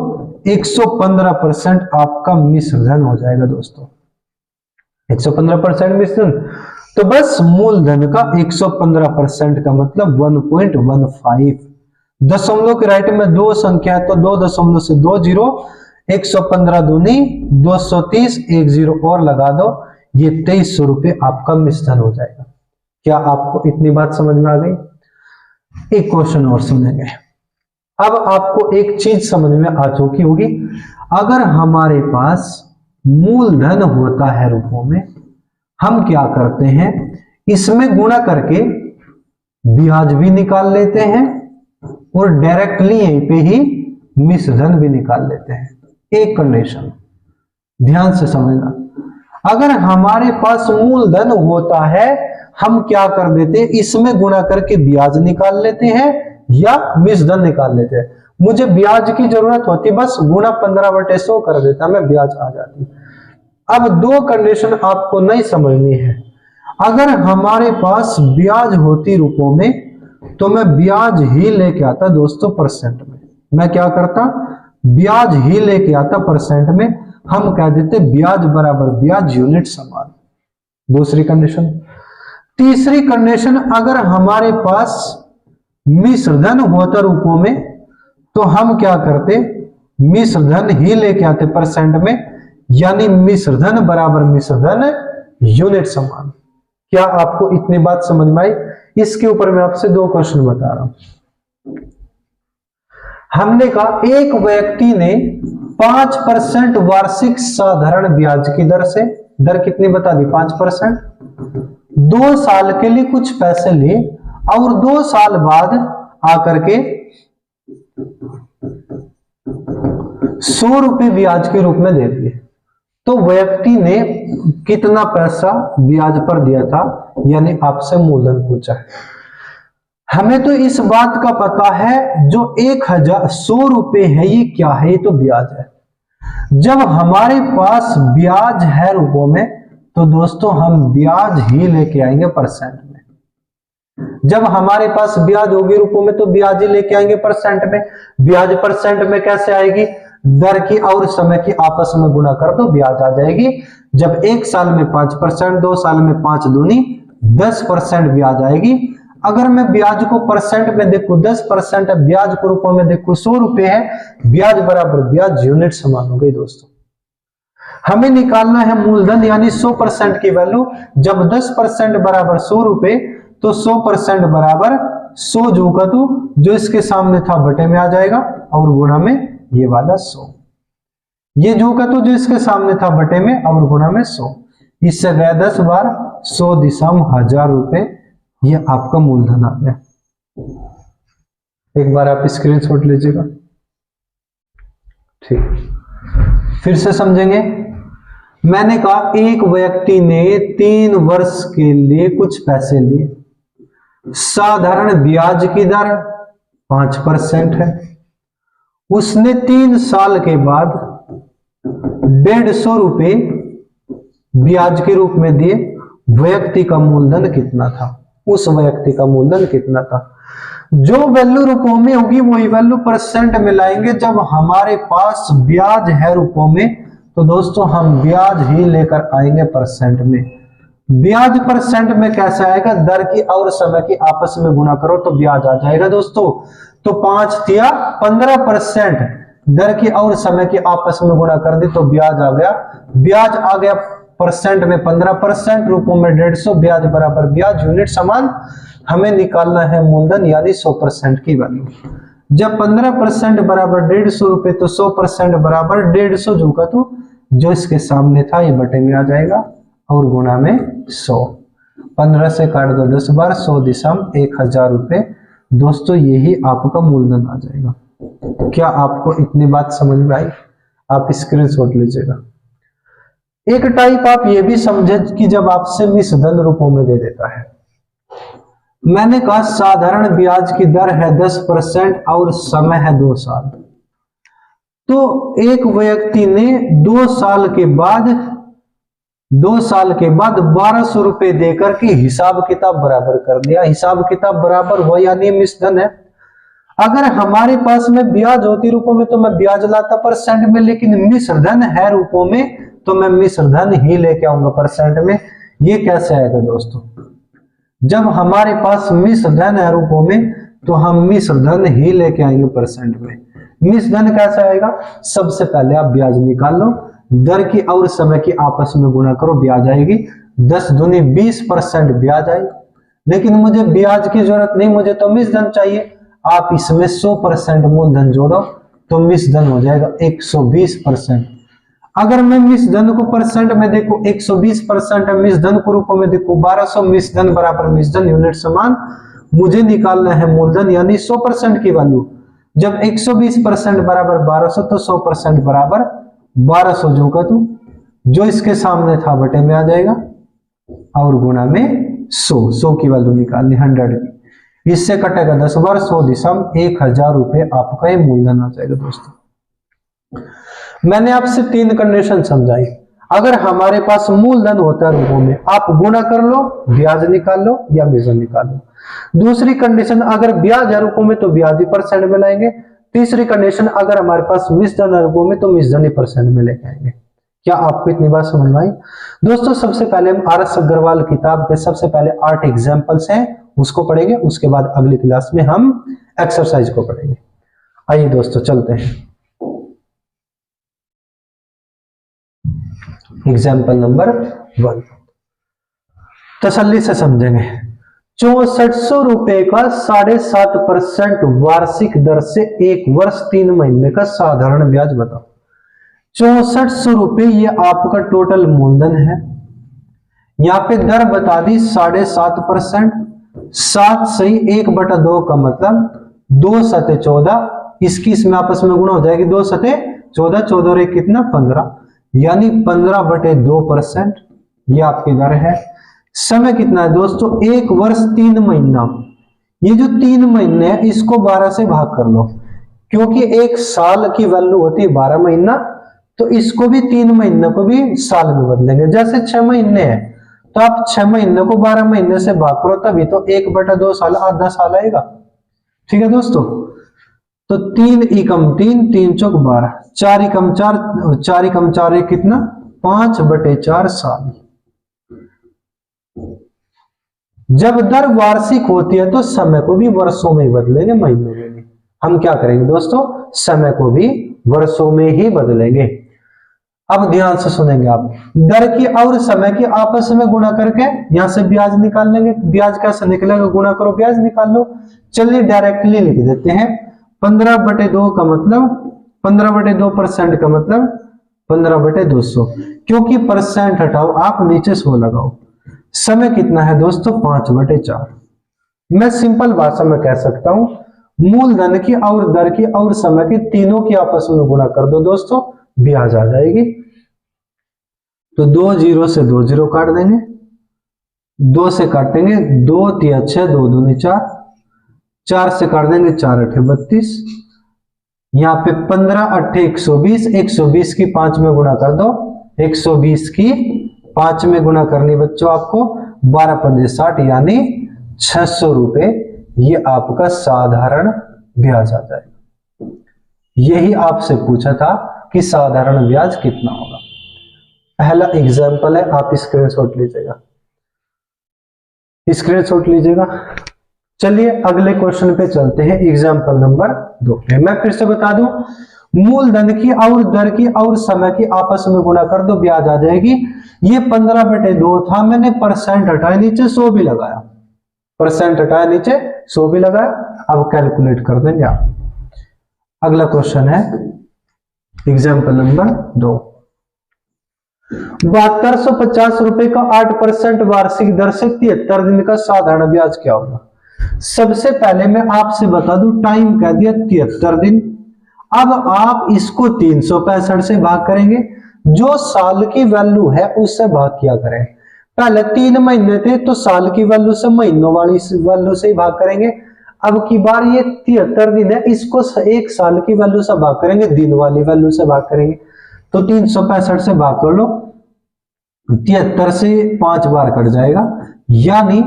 115% आपका मिश्रधन हो जाएगा दोस्तों। 115% मिश्रधन, तो बस मूलधन का 115% का मतलब 1.15। दशमलव के राइट में दो संख्या है तो 2 दशमलव से 2 जीरो, 115 दूनी 230, एक जीरो और लगा दो, ये 2300 रुपए आपका मिश्रधन हो जाएगा। क्या आपको इतनी बात समझ में आ गई? एक क्वेश्चन और सुनेंगे। अब आपको एक चीज समझ में आ चुकी होगी, अगर हमारे पास मूलधन होता है रुपयों में, हम क्या करते हैं, इसमें गुणा करके ब्याज भी निकाल लेते हैं और डायरेक्टली यहीं पे ही मिश्रधन भी निकाल लेते हैं। एक कंडीशन ध्यान से समझना, अगर हमारे पास मूलधन होता है हम क्या कर देते हैं, इसमें गुणा करके ब्याज निकाल लेते हैं या मिश्रधन निकाल लेते हैं। मुझे ब्याज की जरूरत होती, बस गुणा 15/100 कर देता मैं, ब्याज आ जाती। अब दो कंडीशन आपको नहीं समझनी है। अगर हमारे पास ब्याज होती रुपयों में तो मैं ब्याज ही लेके आता दोस्तों परसेंट में। मैं क्या करता, ब्याज ही लेके आता परसेंट में। हम कह देते ब्याज बराबर ब्याज यूनिट समान। दूसरी कंडीशन। तीसरी कंडीशन, अगर हमारे पास मिश्रधन होता रुपयों में तो हम क्या करते, मिश्रधन ही लेके आते परसेंट में, यानी मिश्रधन बराबर मिश्रधन यूनिट समान। क्या आपको इतनी बात समझ में आई? इसके ऊपर मैं आपसे दो क्वेश्चन बता रहा हूं। हमने कहा एक व्यक्ति ने 5% वार्षिक साधारण ब्याज की दर से, दर कितनी बता दी, 5%, 2 साल के लिए कुछ पैसे लिए और 2 साल बाद आकर के 100 रुपए ब्याज के रूप में दे दिए। तो व्यक्ति ने कितना पैसा ब्याज पर दिया था, यानी आपसे मूलधन पूछा है। हमें तो इस बात का पता है जो 100 रुपए है ये क्या है, ये तो ब्याज है। जब हमारे पास ब्याज है रुपयों में तो दोस्तों हम ब्याज ही लेके आएंगे परसेंट में। जब हमारे पास ब्याज होगी रुपयों में तो ब्याज ही लेके आएंगे परसेंट में। ब्याज परसेंट में कैसे आएगी, दर की और समय की आपस में गुणा कर दो, ब्याज आ जाएगी। जब 1 साल में 5%, 2 साल में 5 दूनी 10% ब्याज आएगी। अगर मैं ब्याज को परसेंट में देखूं 10% है, ब्याज को रुपयों में देखूं 100 रुपए है, ब्याज बराबर ब्याज यूनिट समान हो गई दोस्तों। हमें निकालना है मूलधन यानी 100% की वैल्यू। जब 10% बराबर 100 रुपए तो 100% बराबर 100 जोगा तो जो इसके सामने था बटे में आ जाएगा और गुणा में ये वाला 100, ये जोगा तो जो इसके सामने था बटे में और गुणा में 100, इससे गया 10 बार 100 दिशम 1000 रुपए, ये आपका मूलधन आ गया। एक बार आप स्क्रीनशॉट लीजिएगा। ठीक, फिर से समझेंगे। मैंने कहा एक व्यक्ति ने 3 वर्ष के लिए कुछ पैसे लिए, साधारण ब्याज की दर 5% है। उसने 3 साल के बाद 150 रुपए ब्याज के रूप में दिए। व्यक्ति का मूलधन कितना था? उस व्यक्ति का मूलधन कितना था? जो वैल्यू रुपयों में होगी वही वैल्यू परसेंट में लाएंगे। जब हमारे पास ब्याज है रुपयों में तो दोस्तों हम ब्याज ही लेकर आएंगे परसेंट में। ब्याज परसेंट में कैसे आएगा? दर की और समय की आपस में गुणा करो तो ब्याज आ जाएगा दोस्तों। तो 5 दिया 15%, दर की और समय की आपस में गुणा कर दी तो ब्याज आ गया। ब्याज आ गया परसेंट में 15%, रुपयों में 150, ब्याज बराबर ब्याज, यूनिट समान। हमें निकालना है मूलधन यानी 100% की वैल्यू। जब 15% बराबर 150 रुपए तो 100% बराबर 150 जोगा तो जो इसके सामने था ये बटे में आ जाएगा और गुणा में 100। 15 से काट दो 10 बार 100 दिशम 1000 रुपए। दोस्तों यही आपका मूलधन आ जाएगा। क्या आपको इतनी बात समझ में आई? आप स्क्रीनशॉट लीजिएगा। एक टाइप आप ये भी समझे कि जब आपसे मिस धन रुपयों में दे देता है। मैंने कहा साधारण ब्याज की दर है 10% और समय है 2 साल। तो एक व्यक्ति ने 2 साल के बाद 1200 रुपए देकर के हिसाब किताब बराबर कर दिया। हिसाब किताब बराबर हुआ यानी मिस धन है। अगर हमारे पास में ब्याज होती रुपयों में तो मैं ब्याज लाता परसेंट में, लेकिन मिश्र धन है रुपयों में तो मैं मिश्र धन ही लेके आऊंगा परसेंट में। ये कैसे आएगा दोस्तों? जब हमारे पास मिश्र धन है रुपयों में तो हम मिश्र धन ही लेके आएंगे परसेंट में। मिश्र धन कैसे आएगा? सबसे पहले आप ब्याज निकाल लो, दर की और समय की आपस में गुणा करो, ब्याज आएगी। 10 दूनी 20% ब्याज आएगी। लेकिन मुझे ब्याज की जरूरत नहीं, मुझे तो मिश्र धन चाहिए। आप इसमें 100% मूलधन जोड़ो तो मिश्र धन हो जाएगा 120%। अगर मैं मिश्र धन को परसेंट में देखो 120% है, मिश्र धन को रूपों में देखो 1200, मिश्र धन बराबर मिश्र धन, यूनिट समान। मुझे निकालना है मूलधन यानी 100% की वैल्यू। जब 120% बराबर 1200 तो 100% बराबर 1200 जोगा तो जो इसके सामने था बटे में आ जाएगा और गुणा में 100 की वैल्यू निकालनी 100 की। इससे कटेगा 10 बार 100 दिशम 1000 रुपए आपका ये मूलधन आ जाएगा दोस्तों। मैंने आपसे 3 कंडीशन समझाई। अगर हमारे पास मूलधन होता है रुपयों में, आप गुणा कर लो, ब्याज निकाल लो या मिश्रण निकाल लो। दूसरी कंडीशन अगर ब्याज है रुपयों में तो ब्याज ही परसेंट में लाएंगे। तीसरी कंडीशन अगर हमारे पास मिश्रण है रुपयों में तो मिश्रण ही परसेंट में लेके आएंगे। क्या आपको इतनी बात समझ में आई? दोस्तों सबसे पहले हम RS अग्रवाल किताब के सबसे पहले 8 एग्जाम्पल्स हैं उसको पढ़ेंगे, उसके बाद अगली क्लास में हम एक्सरसाइज को पढ़ेंगे। आइए दोस्तों चलते हैं। एग्जाम्पल नंबर 1 तसल्ली से समझेंगे। 6400 रुपए का 7.5% वार्षिक दर से 1 वर्ष 3 महीने का साधारण ब्याज बताओ। 6400 रुपए ये आपका टोटल मूलधन है। यहां पे दर बता दी 7.5%। 7 सही 1/2 का मतलब 2 सते 14। इसकी इसमें आपस में गुणा हो जाएगी 2 सते 14, 14 और 1 कितना 15, यानी 15/2% ये आपकी दर है। समय कितना है दोस्तों? 1 वर्ष 3 महीना। ये जो 3 महीने है इसको 12 से भाग कर लो, क्योंकि 1 साल की वैल्यू होती है 12 महीना, तो इसको भी 3 महीने को भी साल में बदलेंगे। जैसे 6 महीने हैं तो आप 6 महीने को 12 महीने से भाग करो, तभी तो 1/2 साल आधा साल आएगा। ठीक है दोस्तों, तो 3 एकम 3, 3 चौक 12, 4 एकम 4, 4 एकम 4 एक कितना 5/4 साल। जब दर वार्षिक होती है तो समय को भी वर्षों में ही बदलेंगे, महीनों में नहीं। हम क्या करेंगे दोस्तों? समय को भी वर्षों में ही बदलेंगे। अब ध्यान से सुनेंगे आप। दर की और समय की आपस में गुणा करके यहां से ब्याज निकाल लेंगे। ब्याज कैसे निकलेगा? गुणा करो ब्याज निकाल लो। चलिए डायरेक्टली लिख देते हैं। 15/2 का मतलब 15/2% का मतलब 15/200, क्योंकि परसेंट हटाओ आप नीचे 100 लगाओ। समय कितना है दोस्तों 5/4। मैं सिंपल भाषा में कह सकता हूं मूलधन की और दर की और समय की तीनों की आपस में गुणा कर दो दोस्तों, ब्याज आ जाएगी। तो 2 0 से 2 0 काट देंगे, 2 से काटेंगे 2 3 6, 2 दूनी 4, 4 से काट देंगे 4 8 32, यहाँ पे 15 8 120, 120 की 5 में गुणा कर दो, 120 की 5 में गुणा करनी बच्चों आपको 12 पंजे 60 यानी 600 रुपए, ये आपका साधारण ब्याज आ जाएगा। यही आपसे पूछा था कि साधारण ब्याज कितना होगा। पहला एग्जाम्पल है, आप स्क्रीनशॉट लीजिएगा, स्क्रीनशॉट लीजिएगा। चलिए अगले क्वेश्चन पे चलते हैं, एग्जाम्पल नंबर 2। मैं फिर से बता दूं, मूलधन की और दर की और समय की आपस में गुणा कर दो, ब्याज आ जाएगी। ये 15/2 था, मैंने परसेंट हटाया नीचे 100 भी लगाया, परसेंट हटाया नीचे 100 भी लगाया। अब कैलकुलेट कर देंगे आप। अगला क्वेश्चन है एग्जाम्पल नंबर 2। 7250 रुपए का 8% वार्षिक दर से 73 दिन का साधारण ब्याज क्या होगा। सबसे पहले मैं आपसे बता दूं, टाइम कह दिया 73 दिन। अब आप इसको 365 से भाग करेंगे, जो साल की वैल्यू है उससे भाग किया करें। पहले 3 महीने थे तो साल की वैल्यू से महीनों वाली वैल्यू से ही भाग करेंगे। अब की बार ये 73 दिन है, इसको एक साल की वैल्यू से भाग करेंगे, दिन वाली वैल्यू से भाग करेंगे। तो 365 से भाग कर लो, 73 से 5 बार कट जाएगा, यानी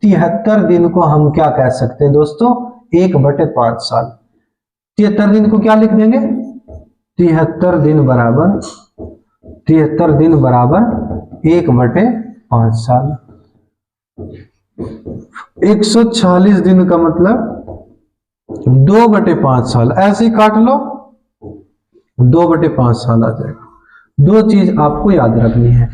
73 दिन को हम क्या कह सकते हैं दोस्तों 1/5 साल। 73 दिन को क्या लिख देंगे, 73 दिन बराबर 1/5 साल। 140 दिन का मतलब 2/5 साल, ऐसे ही काट लो, 2/5 साल आ जाएगा। दो चीज आपको याद रखनी है,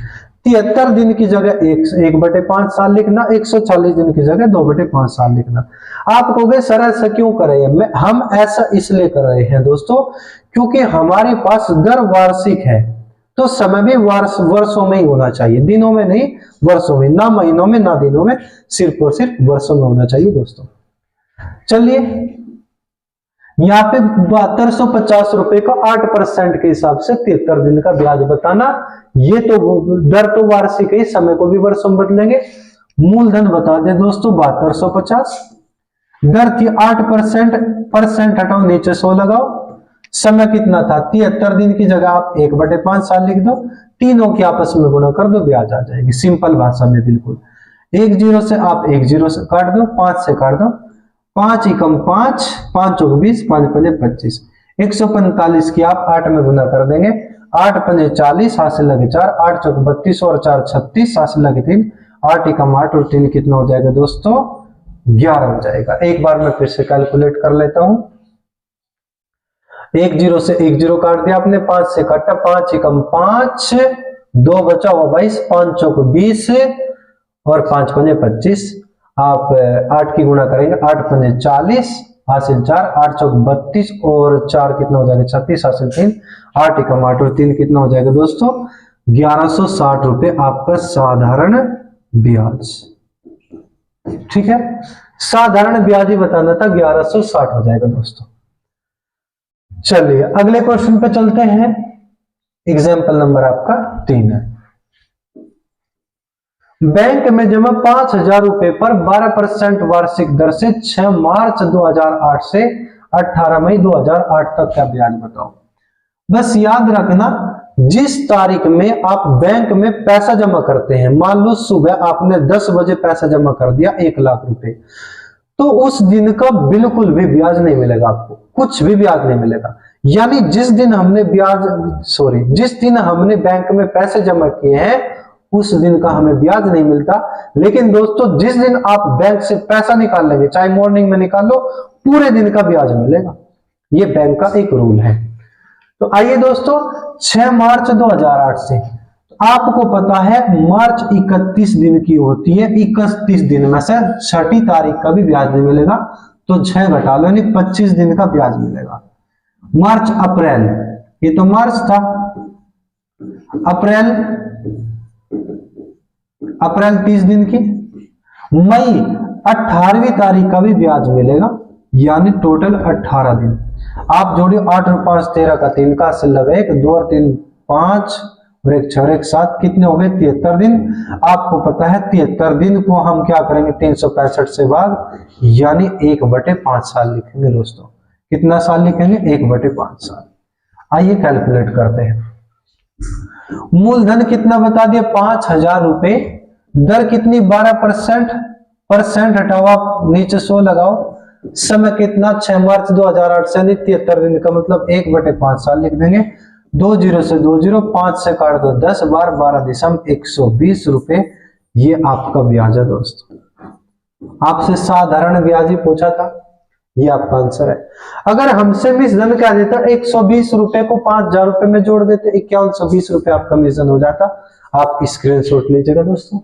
73 दिन की जगह 1/5 साल लिखना, 140 दिन की जगह 2/5 साल लिखना। आप कहोगे सर ऐसा क्यों कर रहे हैं, हम ऐसा इसलिए कर रहे हैं दोस्तों क्योंकि हमारे पास दर वार्षिक है, तो समय भी वर्षों में ही होना चाहिए, दिनों में नहीं, वर्षों में, ना महीनों में ना दिनों में, सिर्फ और सिर्फ वर्षों में होना चाहिए दोस्तों। चलिए यहाँ पे 7250 रुपए का 8% के हिसाब से 73 दिन का ब्याज बताना। ये तो दर तो वार्षिक है, समय को भी वर्षों में बदलेंगे। मूलधन बता दें दोस्तों 7250, दर थी 8%, परसेंट हटाओ नीचे 100 लगाओ। समय कितना था 73 दिन की जगह आप 1/5 साल लिख दो, तीनों की आपस में गुणा कर दो, ब्याज आ जाएगी। सिंपल भाषा में बिल्कुल 1 0 से आप 1 0 से काट दो, 5 से काट दो, 5 एकम 5, 5 चौक 20, 5 पंजे 25, 145 की आप 8 में गुना कर देंगे, 8 पंजे 40, हासिल लगे 4, 8 चौक 32 और 4 36, हासिल लगे 3, 8 एकम 8 और 3 कितना हो जाएगा दोस्तों 11 हो जाएगा। एक बार मैं फिर से कैलकुलेट कर लेता हूं, 1 0 से 1 0 काट दिया आपने, 5 से काटा, 5 एकम 5, 2 बचा हुआ 22, 5 चौक 20 और 5 पंजे 25, आप 8 की गुणा करेंगे, 8 पंजे 40, हासिल 4, 8 चौक 32 और 4 कितना हो जाएगा 36, हासिल 3, 8 एकम 8 और 3 कितना हो जाएगा दोस्तों 1160 रुपए आपका साधारण ब्याज। ठीक है, साधारण ब्याज ही बताना था, 1160 हो जाएगा दोस्तों। चलिए अगले क्वेश्चन पे चलते हैं, एग्जाम्पल नंबर आपका 3 है। बैंक में जमा 5000 रुपए पर 12% वार्षिक दर से 6 मार्च 2008 से 18 मई 2008 तक का ब्याज बताओ। बस याद रखना, जिस तारीख में आप बैंक में पैसा जमा करते हैं, मान लो सुबह आपने 10 बजे पैसा जमा कर दिया 1 लाख रुपए, तो उस दिन का बिल्कुल भी ब्याज नहीं मिलेगा, आपको कुछ भी ब्याज नहीं मिलेगा। यानी जिस दिन हमने जिस दिन हमने बैंक में पैसे जमा किए हैं उस दिन का हमें ब्याज नहीं मिलता। लेकिन दोस्तों जिस दिन आप बैंक से पैसा निकाल लेंगे, चाहे मॉर्निंग में निकाल लो, पूरे दिन का ब्याज मिलेगा। ये बैंक का एक रूल है। तो आइए दोस्तों 6 मार्च 2008 से, आपको पता है मार्च 31 दिन की होती है, 31 दिन में से 6ठी तारीख का भी ब्याज नहीं मिलेगा, तो 6 घटा लो, यानी 25 दिन का ब्याज मिलेगा। मार्च अप्रैल, ये तो मार्च था, अप्रैल 30 दिन की, मई 18वीं तारीख का भी ब्याज मिलेगा, यानी टोटल 18 दिन। आप जोड़िए 8 और 5 13 का 3 का हासिल लगा 1, 2 और 3 5 और 1 6 और 1 7, कितने हो गए 73 दिन। आपको पता है 73 दिन को हम क्या करेंगे 365 से भाग, यानी 1/5 साल लिखेंगे दोस्तों। कितना साल लिखेंगे 1/5 साल। आइए कैलकुलेट करते हैं। मूलधन कितना बता दिया 5000 रुपए, दर कितनी 12%, परसेंट हटाओ आप नीचे 100 लगाओ, समय कितना 6 मार्च 2008 से 73 दिन का मतलब 1/5 साल लिख देंगे। 2 0 से 2 0, 5 से काट दो 10 बार 12 दिसम 120 रुपए, ये आपका ब्याज है दोस्तों। आपसे साधारण ब्याज ही पूछा था, ये आपका आंसर है। अगर हमसे मिश्रधन क्या देता 120 रुपए को 5000 रुपए में जोड़ देते 5120 रुपए आपका मिश्रधन हो जाता। आप स्क्रीनशॉट लीजिएगा दोस्तों।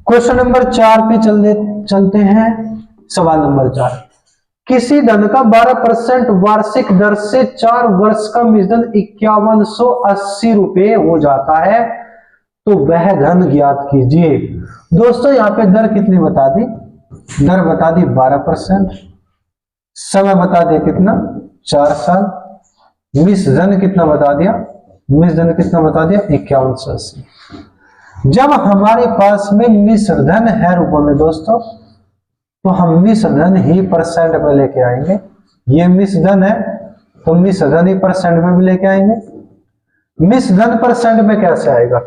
क्वेश्चन नंबर 4 पे चलते हैं। सवाल नंबर 4, किसी धन का 12% वार्षिक दर से 4 वर्ष का मिश्रधन 5180 रुपए हो जाता है, तो वह धन ज्ञात कीजिए। दोस्तों यहाँ पे दर कितनी बता दी, दर बता दी 12%, समय बता दिया कितना 4 साल, मिश्रधन कितना बता दिया, मिश्रधन कितना बता दिया 5180। जब हमारे पास में मिश्रधन है रुपयों में दोस्तों, तो हम मिश्रधन ही परसेंट में लेके आएंगे। ये मिश्रधन है तो मिश्रधन ही परसेंट में भी लेके आएंगे। मिश्रधन परसेंट में कैसे आएगा,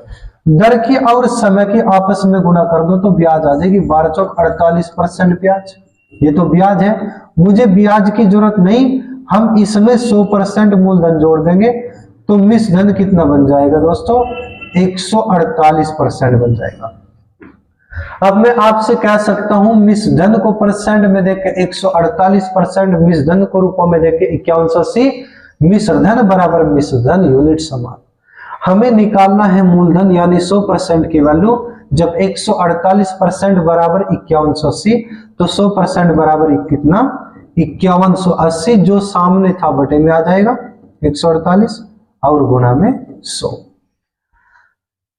दर की और समय की आपस में गुणा कर दो तो ब्याज आ जाएगी 12 चौक 48% ब्याज। ये तो ब्याज है, मुझे ब्याज की जरूरत नहीं, हम इसमें 100% मूलधन जोड़ देंगे तो मिश्रधन कितना बन जाएगा दोस्तों 148% बन जाएगा। अब मैं आपसे कह सकता हूं मिश्रधन को परसेंट में देख के 148%, मिश्रधन को रूपों में देख के 5180, मिश्रधन बराबर मिश्रधन यूनिट समान। हमें निकालना है मूलधन यानी 100% की वैल्यू। जब 148% बराबर 5180 तो 100% बराबर कितना 5180, जो सामने था बटे में आ जाएगा 148 और गुणा में 100।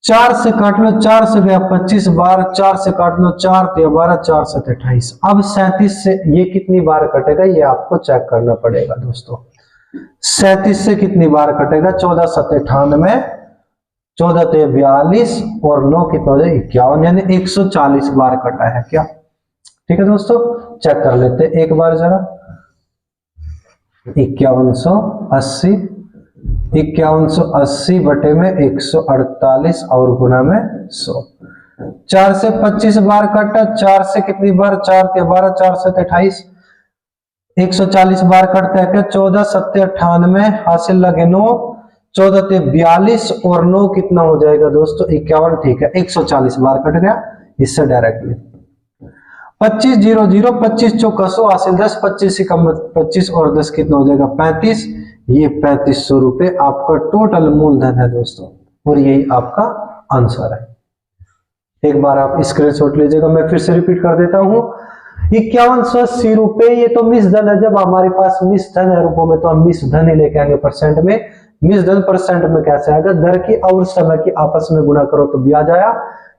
4 से काट लो, 4 से गया 25 बार, 4 से काट लो 4 तो 12, 4 से 28। अब 37 से ये कितनी बार कटेगा ये आपको चेक करना पड़ेगा दोस्तों। 37 से कितनी बार कटेगा 14 7 98, 14 ते 42 और 9 कितना हो जाए 51, यानी 140 बार कटा है क्या। ठीक है दोस्तों, चेक कर लेते हैं एक बार जरा। 5180 बटे में 148 और गुना में 100। 4 से 25 बार कटा, 4 से कितनी बार 4 ते 12, 4 से 28, 140 बार कटता है क्या 14 7 98, हासिल लगे 9, 14 ते 42 और 9 कितना हो जाएगा दोस्तों 51। ठीक है, 140 बार कट गया इससे डायरेक्टली। 25 0 0, 25 चौका 100, हासिल 10, 25 से कम 25 और 10 कितना हो जाएगा 35। ये 3500 रुपए आपका टोटल मूलधन है दोस्तों, और यही आपका आंसर है। एक बार आप स्क्रीनशॉट लीजिएगा, मैं फिर से रिपीट कर देता हूं। 5180 रुपए ये तो मिश्रधन है। जब हमारे पास मिश्रधन है रुपयों में तो हम मिश्रधन ही लेके आएंगे परसेंट में। मिश्रधन परसेंट में कैसे आएगा, दर की और समय की आपस में गुणा करो तो ब्याज आया।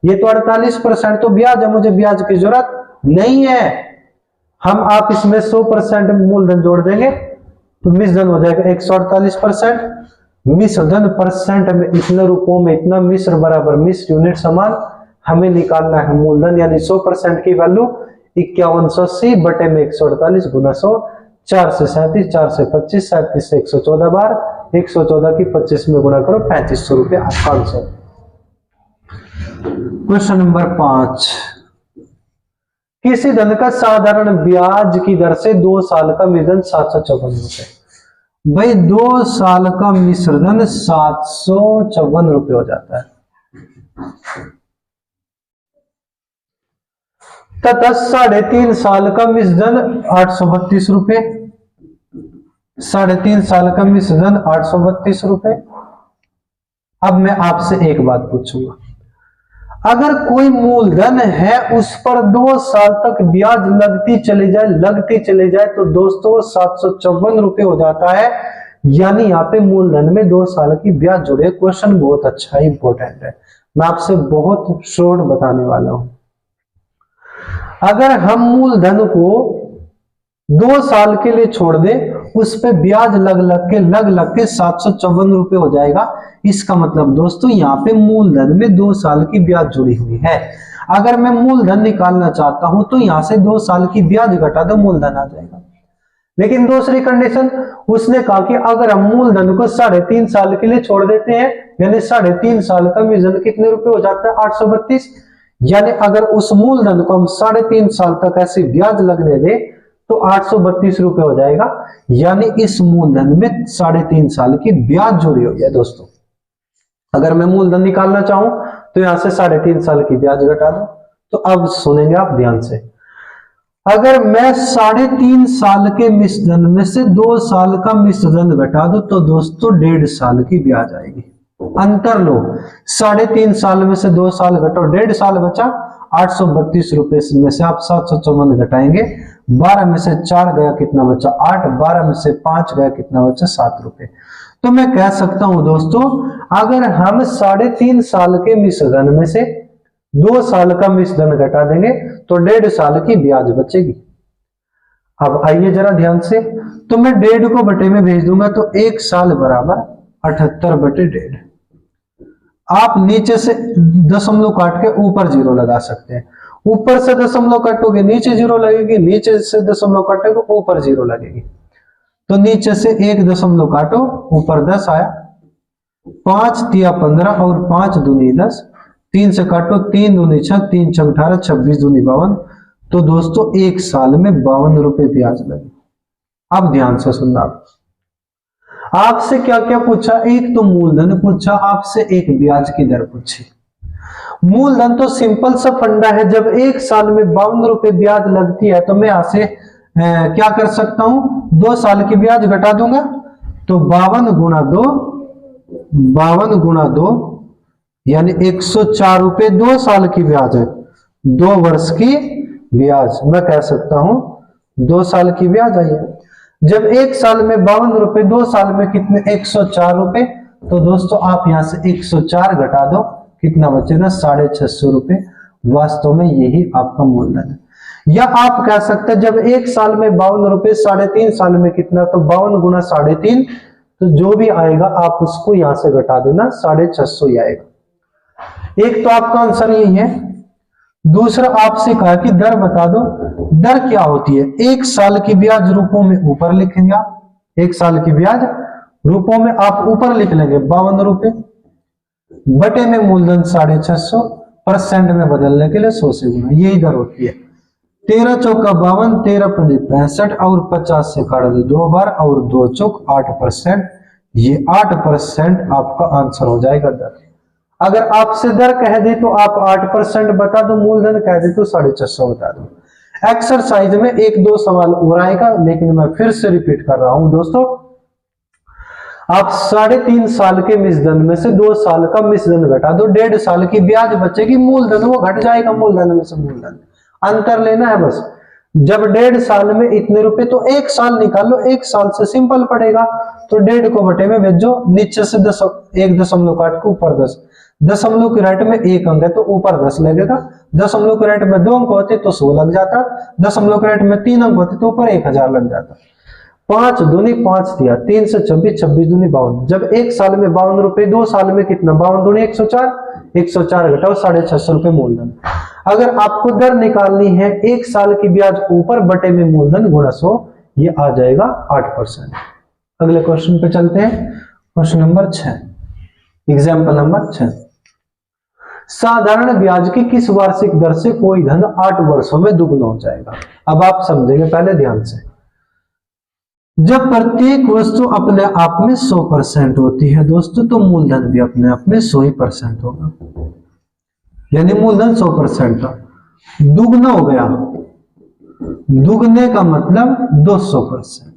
ये तो 48% तो ब्याज है, मुझे ब्याज की जरूरत नहीं है। हम आप इसमें 100% मूलधन जोड़ देंगे तो मिश्रधन हो जाएगा 148%। मिश्रधन परसेंट में इतने रुपयों में इतना, मिश्र बराबर मिश्र यूनिट समान। हमें निकालना है मूलधन यानी 100% की वैल्यू 5180 बटे में 148 गुना 100। 4 से 37, 4 से 25, 37 से 114 बार, 114 की 25 में गुणा करो 3500 रुपये आपका आंसर। क्वेश्चन नंबर 5, किसी धन का साधारण ब्याज की दर से 2 साल का मिश्रधन 754 रुपए। भाई 2 साल का मिश्रधन 754 रुपए हो जाता है तथा 3.5 साल का मिश्रधन 832 रुपए। 3.5 साल का मिश्रधन 832 रुपए। अब मैं आपसे एक बात पूछूंगा, अगर कोई मूलधन है उस पर 2 साल तक ब्याज लगती चली जाए तो दोस्तों 754 रुपए हो जाता है। यानी यहाँ पे मूलधन में 2 साल की ब्याज जुड़े। क्वेश्चन बहुत अच्छा है, इंपॉर्टेंट है, मैं आपसे बहुत शॉर्ट बताने वाला हूं। अगर हम मूलधन को 2 साल के लिए छोड़ दें, उस पे ब्याज लग के 754 रुपए हो जाएगा। इसका मतलब दोस्तों यहाँ पे मूलधन में 2 साल की ब्याज जुड़ी हुई है। अगर मैं मूलधन निकालना चाहता हूं तो यहां से 2 साल की ब्याज घटा दो, मूलधन आ जाएगा। लेकिन दूसरी कंडीशन उसने कहा कि अगर हम मूलधन को 3.5 साल के लिए छोड़ देते हैं, यानी 3.5 साल का मूलधन कितने रुपए हो जाता है? 832। यानी अगर उस मूलधन को हम 3.5 साल तक ऐसे ब्याज लगने दें तो 832 रुपए हो जाएगा। यानी इस मूलधन में 3.5 साल की ब्याज जुड़ी हुई है दोस्तों। अगर मैं मूलधन निकालना चाहूं तो यहां से 3.5 साल की ब्याज घटा दो। तो अब सुनेंगे आप ध्यान से, अगर मैं 3.5 साल के मिश्रधन में से 2 साल का मिश्रधन घटा दूं तो दोस्तों 1.5 साल की ब्याज आएगी। अंतर लो, 3.5 साल में से 2 साल घटाओ, 1.5 साल बचा। 832 रुपए में से आप 754 घटाएंगे, 12 में से 4 गया कितना बचा? 8, 12 में से 5 गया कितना बचा? 7 रुपए। तो मैं कह सकता हूं दोस्तों, अगर हम 3.5 साल के मिश्रधन में से 2 साल का मिश्रधन घटा देंगे तो 1.5 साल की ब्याज बचेगी। अब आइए जरा ध्यान से, तो मैं 1.5 को बटे में भेज दूंगा तो 1 साल बराबर 78/1.5। आप नीचे से दशमलव काट के ऊपर 0 लगा सकते हैं। ऊपर से दशमलव काटोगे नीचे 0 लगेगी, नीचे से दशमलव काटोगे ऊपर 0 लगेगी। तो नीचे से 1 दशमलव काटो, ऊपर 10 आया। 5 तिया 15 और 5 दूनी 10। 3 से काटो, 3 दूनी 6, 3 6 18, 26 दूनी 52। तो दोस्तों 1 साल में 52 रुपए ब्याज लगे। अब ध्यान से सुनना, आपसे क्या क्या पूछा? एक तो मूलधन पूछा आपसे, एक ब्याज की दर पूछी। मूलधन तो सिंपल सा फंडा है, जब 1 साल में 52 रुपए ब्याज लगती है तो मैं यहां से क्या कर सकता हूं? 2 साल की ब्याज घटा दूंगा। तो 52 गुणा 2 यानी 104 रुपए 2 साल की ब्याज है। 2 वर्ष की ब्याज, मैं कह सकता हूं 2 साल की ब्याज आई है। जब 1 साल में 52 रुपए, 2 साल में कितने? 104 रुपए। तो दोस्तों आप यहां से 104 घटा दो, कितना बचेगा? 650 रुपए। वास्तव में यही आपका मूलधन है। या आप कह सकते हैं जब 1 साल में 52 रुपए, 3.5 साल में कितना? तो 52 गुना 3.5, तो जो भी आएगा आप उसको यहां से घटा देना, 650 ही आएगा। एक तो आपका आंसर यही है। दूसरा आपसे कहा कि दर बता दो। दर क्या होती है? 1 साल की ब्याज रूपों में ऊपर लिखेंगे आप, 1 साल की ब्याज रूपों में आप ऊपर लिख लेंगे 52 रुपए, बटे में मूलधन 650, परसेंट में बदलने के लिए 100 से गुना, यही दर होती है। 13 चौका 52, 13 पंजे 65 और 50 से काट दो 2 बार और 2 चौक 8%। ये 8% आपका आंसर हो जाएगा दर। अगर आपसे दर कह दे तो आप 8% बता दो, मूलधन कह दे तो 650 बता दो। एक्सरसाइज में 1-2 सवाल और आएगा, लेकिन मैं फिर से रिपीट कर रहा हूं दोस्तों, आप 3.5 साल के मिश्रधन में से 2 साल का मिश्रधन घटा दो, 1.5 साल की ब्याज बचेगी, मूलधन वो घट जाएगा, मूलधन में से मूलधन अंतर लेना है बस। जब 1.5 साल में इतने रुपए, तो 1 साल निकालो, 1 साल से सिंपल पड़ेगा। तो 1.5 को बटे में भेजो, नीचे से 1 दशमलव काट के ऊपर 10, दशमलव की राइट में 1 अंक है तो ऊपर 10 लगेगा। दशमलव की राइट में 2 अंक होते तो 100 लग जाता, दशमलव की राइट में 3 अंक होते तो ऊपर 1000 लग जाता। 5 दूनी 5 दिया, 3 से 26, 26 दूनी 52। जब 1 साल में 52 रुपए, 2 साल में कितना? 52 दूनी 104, 104 घटाओ 650 रुपए मूलधन। अगर आपको दर निकालनी है 1 साल की ब्याज ऊपर बटे में मूलधन गुणा 100, ये आ जाएगा 8%। अगले क्वेश्चन पे चलते हैं, क्वेश्चन नंबर 6, एग्जाम्पल नंबर 6। साधारण ब्याज की किस वार्षिक दर से कोई धन 8 वर्षों में दुगना हो जाएगा? अब आप समझेंगे, पहले ध्यान से। जब प्रत्येक वस्तु अपने आप में 100% होती है दोस्तों, तो मूलधन भी अपने आप में 100% होगा। यानी मूलधन 100% था, दुगना हो गया। दुगने का मतलब 200%।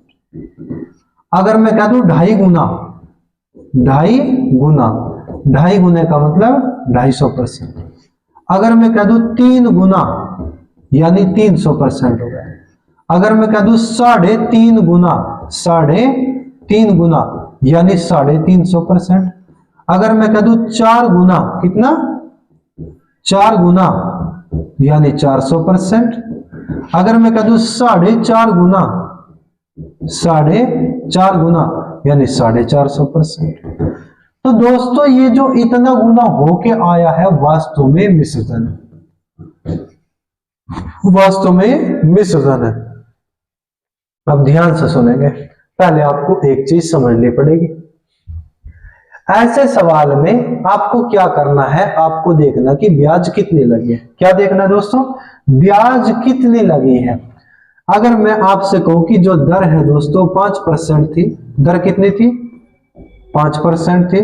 अगर मैं कह दूं 2.5 गुना, 2.5 गुने का मतलब 250%। अगर मैं कह दूं 3 गुना, यानी 300% हो गया। अगर मैं कह दूं 3.5 गुना, 3 गुना यानी 350%। अगर मैं कह दूं 4 गुना, कितना, 4 गुना यानी 400%। अगर मैं कह दूं 4.5 गुना, 4.5 गुना यानी 450%। तो दोस्तों ये जो इतना गुना होके आया है वास्तव में मिश्रण, वास्तव में मिश्रण है। अब ध्यान से सुनेंगे, पहले आपको एक चीज समझनी पड़ेगी। ऐसे सवाल में आपको क्या करना है, आपको देखना कि ब्याज कितनी लगी है। क्या देखना है दोस्तों, ब्याज कितनी लगी है। अगर मैं आपसे कहूं कि जो दर है दोस्तों 5% थी, दर कितनी थी, 5% थी,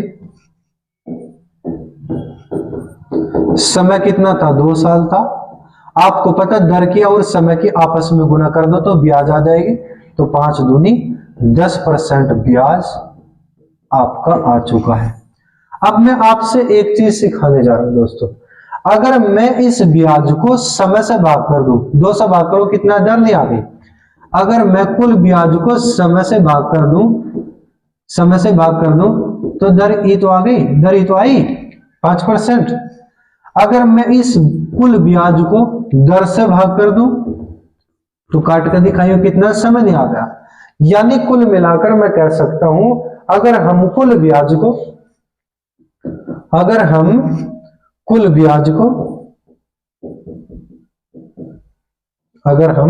समय कितना था, 2 साल था। आपको पता दर की और समय की आपस में गुणा कर दो तो ब्याज आ जाएगी। तो 5 दूनी 10% ब्याज आपका आ चुका है। अब मैं आपसे एक चीज सिखाने जा रहा हूं दोस्तों। अगर मैं इस ब्याज को समय से भाग कर दूं, 2 से भाग करो कितना, दर नहीं आ गई। अगर मैं कुल ब्याज को समय से भाग कर दूं, समय से भाग कर दूं तो दर ई तो आ गई, दर ई तो आई 5%। अगर मैं इस कुल ब्याज को दर से भाग कर दूं तो काट कर दिखाइए कितना, समय नहीं आ गया। यानी कुल मिलाकर मैं कह सकता हूं अगर हम कुल ब्याज को, अगर हम कुल ब्याज को, अगर हम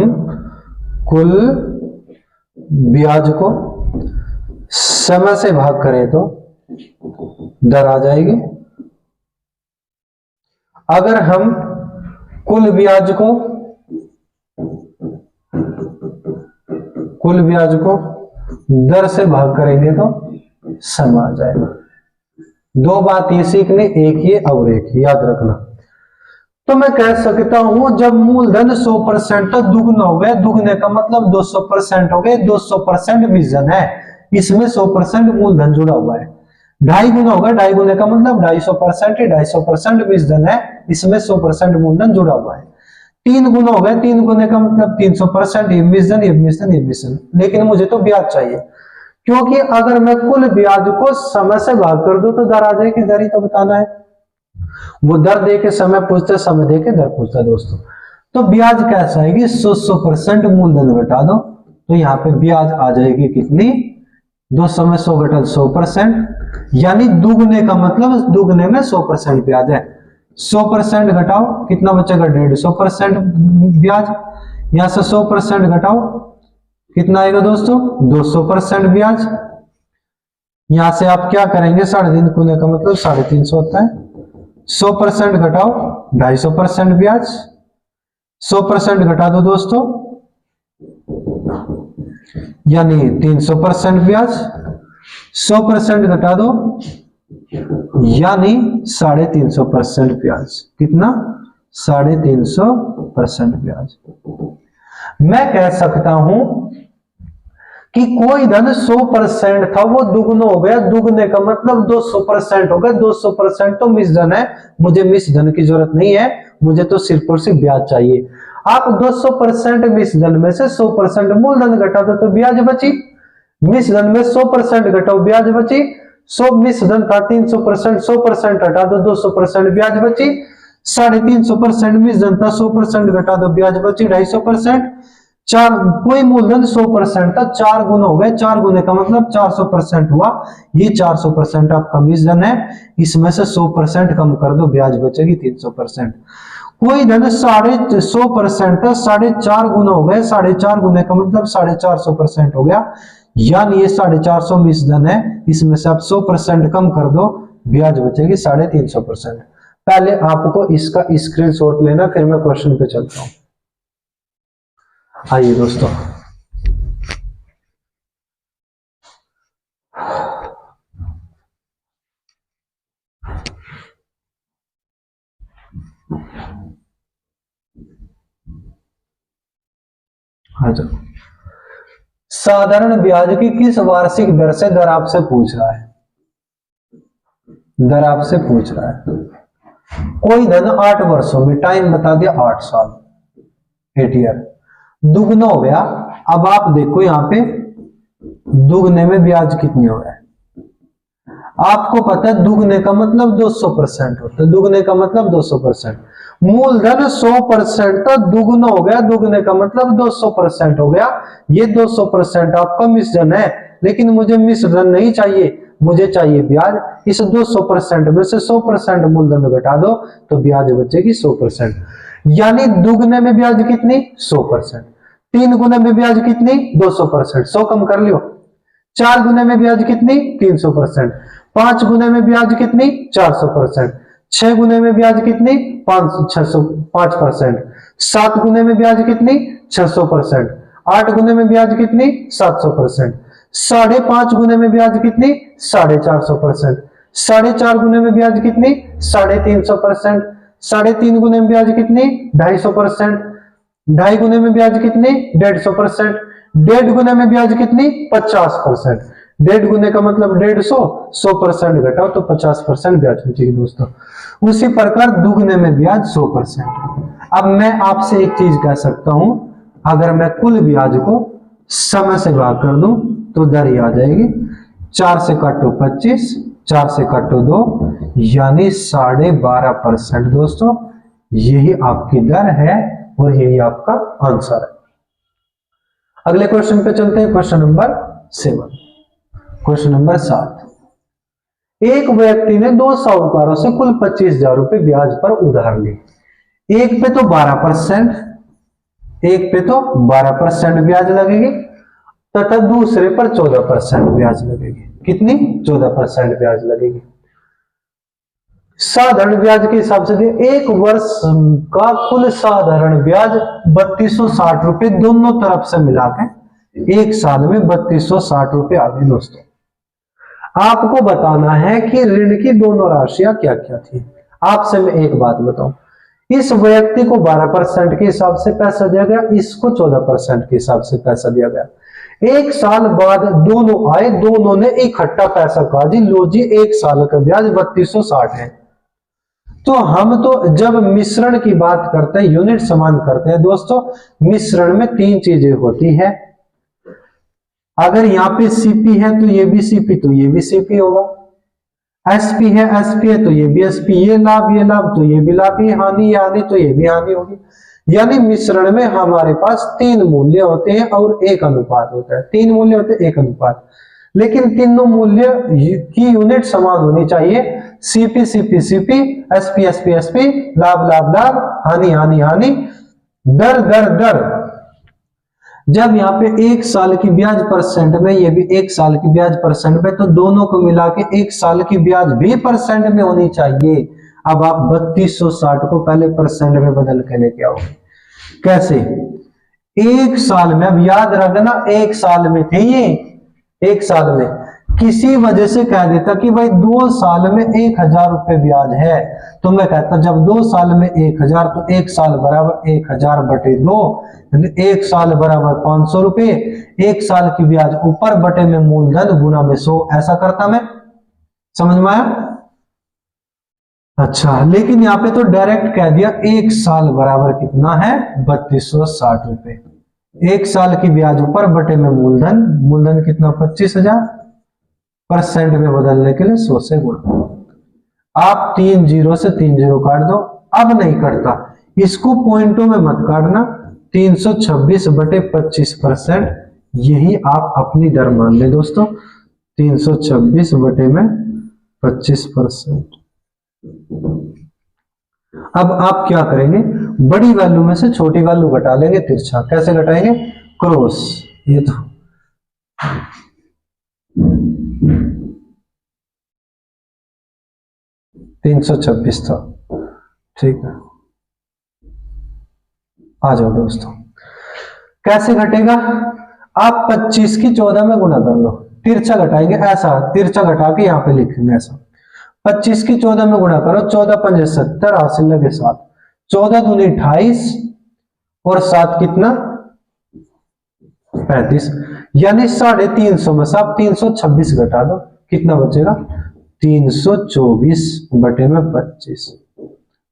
कुल ब्याज को समय से भाग करें तो दर आ जाएगी। अगर हम कुल ब्याज को, कुल ब्याज को दर से भाग करेंगे तो सम आ जाएगा। 2 बात ये सीखने, एक ये और एक याद रखना। तो मैं कह सकता हूं जब मूलधन 100% तो दुगना हो गया, दुगने का मतलब 200% हो गए, 200% विजन है, इसमें 100% मूलधन जुड़ा हुआ है। 2.5 गुना होगा, 2.5 गुने का मतलब 250%, 250% विजन है, इसमें 100% मूलधन जुड़ा हुआ है। 3 गुना हो गया, 3 गुने का मतलब 300%, ये मिश्रण, ये मिश्रण, ये मिश्रण। लेकिन मुझे तो ब्याज चाहिए, क्योंकि अगर मैं कुल ब्याज को समय से भाग कर दूं तो दर आ जाएगी, दर ही तो बताना है। वो दर दे के समय पूछते, समय दे के दर पूछता दोस्तों। तो ब्याज कैसा आएगी, 100% मूलधन घटा दो तो यहाँ पे ब्याज आ जाएगी कितनी, 200 में 100 घटा 100%, यानी दुगने का मतलब दुगने में 100% ब्याज है। 100% घटाओ कितना बचेगा, 150% ब्याज। यहां से 100% घटाओ कितना आएगा दोस्तों, 200% ब्याज। यहां से आप क्या करेंगे, 3.5 गुने का मतलब 350 होता है। 100% घटाओ 250% ब्याज, 100% घटा दो दोस्तों यानी 300% ब्याज, 100% घटा दो यानी 350% ब्याज। कितना, 350% ब्याज। मैं कह सकता हूं कि कोई धन 100% था वो दुगना हो गया, दुगने का मतलब 200% हो गया, 200% तो मिश्रण है, मुझे मिश्रण की जरूरत नहीं है, मुझे तो सिर्फ और सिर्फ ब्याज चाहिए। आप 200% मिश्रण में से 100% मूलधन घटा दो तो ब्याज बची, मिश्रण में 100% घटाओ ब्याज बची, 100 मिश्रण था 300%, 100% हटा दो 200% ब्याज बची, 350% मिश्रण था 100% घटा दो ब्याज बची 250%। चार, कोई मूलधन 100% था, 4 गुना हो गए, 4 गुने का मतलब 400% हुआ, ये 400% आपका मिश्रण है, इसमें से 100% कम कर दो ब्याज बचेगी 300%। कोई धन 150% था, 4.5 गुना हो गए, 4.5 गुने का मतलब 450% हो गया, यानी ये 450 मिश्रण है, इसमें से आप 100% कम कर दो ब्याज बचेगी 350%। पहले आपको इसका स्क्रीनशॉट लेना, फिर मैं क्वेश्चन पे चलता हूं। आइए दोस्तों, आ जाओ। साधारण ब्याज की किस वार्षिक दर से दर आपसे पूछ रहा है, दर आपसे पूछ रहा है। कोई धन 8 वर्षों में, टाइम बता दिया 8 साल, 8 ईयर, दुगना हो गया। अब आप देखो यहां पे दुगने में ब्याज कितनी हो रहा है? आपको पता है दुगने का मतलब 200% होता है, दुगने का मतलब 200%। मूलधन 100% तो दुगना हो गया, दुगने का मतलब 200% हो गया। ये 200% आपका मिश्रण है, लेकिन मुझे मिश्रण नहीं चाहिए, मुझे चाहिए ब्याज। इस 200% में से 100% मूलधन घटा दो तो ब्याज बचेगी 100%। यानी दुगने में ब्याज कितनी? 100%। 3 गुने में ब्याज कितनी? 200%। 100 कम कर लियो। 4 गुने में ब्याज कितनी? 300%। 5 गुने में ब्याज कितनी? 400%। 6 गुने में ब्याज कितनी? 5%। 7 गुने में ब्याज कितनी? 600%। 8 गुने में ब्याज कितनी? 700%। 5.5 गुने में ब्याज कितनी? 450%। 4.5 गुने में ब्याज कितनी? 350%। 3.5 गुने में ब्याज कितनी? 250%। 2.5 गुने में ब्याज कितनी? 150%। 1.5 गुने में ब्याज कितनी? 50%। 1.5 गुने का मतलब 150, 100% घटाओ तो 50% ब्याज बचेगी दोस्तों। उसी प्रकार दुगने में ब्याज 100%। अब मैं आपसे एक चीज कह सकता हूं, अगर मैं कुल ब्याज को समय से भाग कर दूं तो दर ही आ जाएगी। 4 से काटो 25, 4 से काटो 2, यानी 12.5% दोस्तों। यही आपकी दर है और यही आपका आंसर है। अगले क्वेश्चन पे चलते हैं, क्वेश्चन नंबर 7। Question number 7। एक व्यक्ति ने 2 साहूकारों से कुल 25,000 रुपए ब्याज पर उधार ली। एक पे तो 12%, एक पे तो 12% ब्याज लगेगी तथा दूसरे पर 14% ब्याज लगेगी। कितनी? 14% ब्याज लगेगी। साधारण ब्याज के हिसाब से एक वर्ष का कुल साधारण ब्याज 3260 रुपए दोनों तरफ से मिला के एक साल में 3260 रुपए आ गए दोस्तों। आपको बताना है कि ऋण की दोनों राशियां क्या क्या थी। आपसे मैं एक बात बताऊं, इस व्यक्ति को 12% के हिसाब से पैसा दिया गया, इसको 14% के हिसाब से पैसा दिया गया। एक साल बाद दोनों आए, दोनों ने इकट्ठा पैसा कहा जी लो जी एक साल का ब्याज 3260 है। तो हम तो जब मिश्रण की बात करते हैं, यूनिट समान करते हैं दोस्तों, मिश्रण में 3 चीजें होती है। अगर यहाँ पे सीपी है तो ये भी सीपी, तो ये भी सीपी होगा। एसपी है, एसपी है तो ये भी एसपी, ये लाभ तो ये भी लाभ, ये हानि तो ये भी हानि होगी। यानी मिश्रण में हमारे पास 3 मूल्य होते हैं और 1 अनुपात होता है। 3 मूल्य होते हैं, 1 अनुपात, लेकिन तीनों मूल्य की यूनिट समान होनी चाहिए। CP CP CP, SP SP SP, लाभ लाभ लाभ, हानि हानि हानि, दर दर दर। जब यहाँ पे 1 साल की ब्याज परसेंट में, ये भी 1 साल की ब्याज परसेंट में, तो दोनों को मिला के 1 साल की ब्याज भी परसेंट में होनी चाहिए। अब आप 3260 को पहले परसेंट में बदल के लेके आओ। कैसे? 1 साल में, अब याद रखना 1 साल में थे ये, 1 साल में किसी वजह से कह देता कि भाई 2 साल में 1000 रुपए ब्याज है, तो मैं कहता जब 2 साल में 1000 तो 1 साल बराबर 1000 बटे 2, 1 साल बराबर 500 रुपए। 1 साल की ब्याज ऊपर बटे में मूलधन गुना में 100, ऐसा करता मैं। समझ में आया? अच्छा, लेकिन यहाँ पे तो डायरेक्ट कह दिया 1 साल बराबर कितना है? 3260 रुपए। 1 साल की ब्याज ऊपर बटे में मूलधन, मूलधन कितना? 25,000, परसेंट में बदलने के लिए 100 से गुणा। आप 3 जीरो से 3 जीरो काट दो, अब नहीं कटता, इसको पॉइंटों में मत काटना। 326 बटे 25%, यही आप अपनी दर मान ले दोस्तों। 326 बटे में 25%। अब आप क्या करेंगे? बड़ी वैल्यू में से छोटी वैल्यू घटा लेंगे तिरछा। कैसे घटाएंगे? क्रॉस। ये तो 326 था, ठीक है। आ जाओ दोस्तों, कैसे घटेगा? आप 25 की 14 में गुणा कर लो, तिरछा घटाएंगे ऐसा, तिरछा घटा के यहां पे लिखेंगे ऐसा। 25 की 14 में गुणा करो, 14 पंजे 70, हासिल लगे 7, 14 दूनी 28 और 7 कितना? 35। यानी 350 में से आप 326 घटा दो, कितना बचेगा? 324 बटे में 25।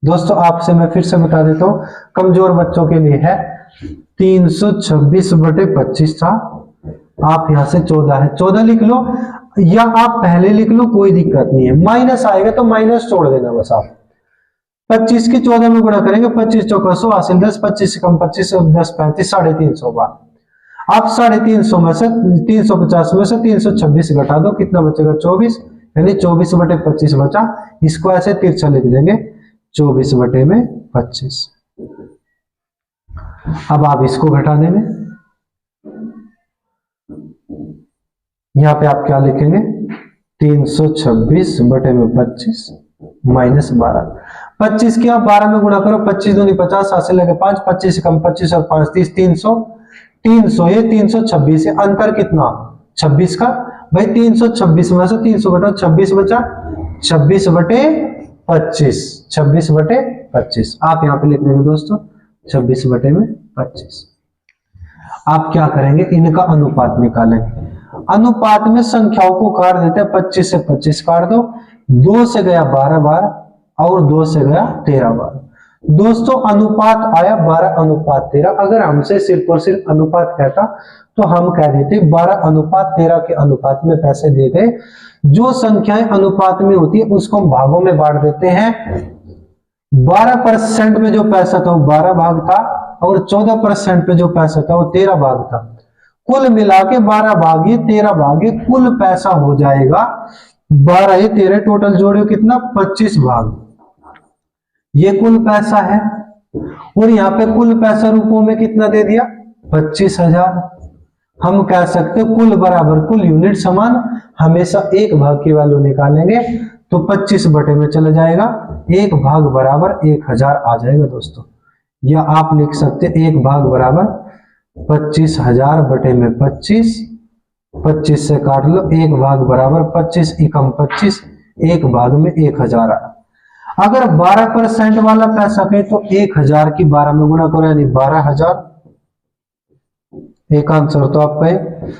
दोस्तों आपसे मैं फिर से बता देता हूं, कमजोर बच्चों के लिए है। 326 बटे 25 था, आप यहां से 14 है, 14 लिख लो या आप पहले लिख लो, कोई दिक्कत नहीं है। माइनस आएगा तो माइनस छोड़ देना बस आप। 25 की 14 में गुणा करेंगे, 25 चौका 100 हासिल 10, 25 से कम 25 और 10 35, 350 बार। आप 350 में से 350 में से 326 घटा दो, कितना बचेगा 24, यानी 24/25 बचा। इसको ऐसे तिरछा लिख देंगे 24/25। अब आप इसको घटा देंगे, यहां पे आप क्या लिखेंगे 326/25 माइनस 12। 25 की आप 12 में गुणा करो, 25 दूनी 50 हासिल लगे 5, 25 से कम 25 और 5 30, 300, 300 ये 326 है, अंतर कितना 26 का भाई। 326 में से 300 घटाओ 26 बचा, 26/25, 26/25 आप यहाँ पे लिख देंगे दोस्तों 26/25। आप क्या करेंगे, इनका अनुपात निकालेंगे। अनुपात में संख्याओं को काट देते हैं, 25 से 25 काट दो, 2 से गया 12 बार और 2 से गया 13 बार। दोस्तों अनुपात आया 12:13। अगर हमसे सिर्फ और सिर्फ अनुपात कहता तो हम कह देते 12:13 के अनुपात में पैसे दिए गए। जो संख्याएं अनुपात में होती है उसको हम भागों में बांट देते हैं। 12% में जो पैसा था वो 12 भाग था और 14% पे जो पैसा था वो 13 भाग था। कुल मिला के 12 भागे 13 भागे कुल पैसा हो जाएगा 12 ये 13 टोटल जोड़ो कितना 25 भाग। ये कुल पैसा है और यहाँ पे कुल पैसा रूपों में कितना दे दिया 25,000। हम कह सकते कुल बराबर कुल यूनिट समान, हमेशा एक भाग की वैल्यू निकालेंगे तो 25 बटे में चला जाएगा, एक भाग बराबर 1000 आ जाएगा दोस्तों। या आप लिख सकते एक भाग बराबर 25,000 बटे में 25, 25 से काट लो, एक भाग बराबर 25 एकम 25, एक भाग में 1000 आया। अगर 12% वाला पैसा कहे तो 1000 की 12 में गुणा करो यानी 12,000, एक आंसर तो आपका है।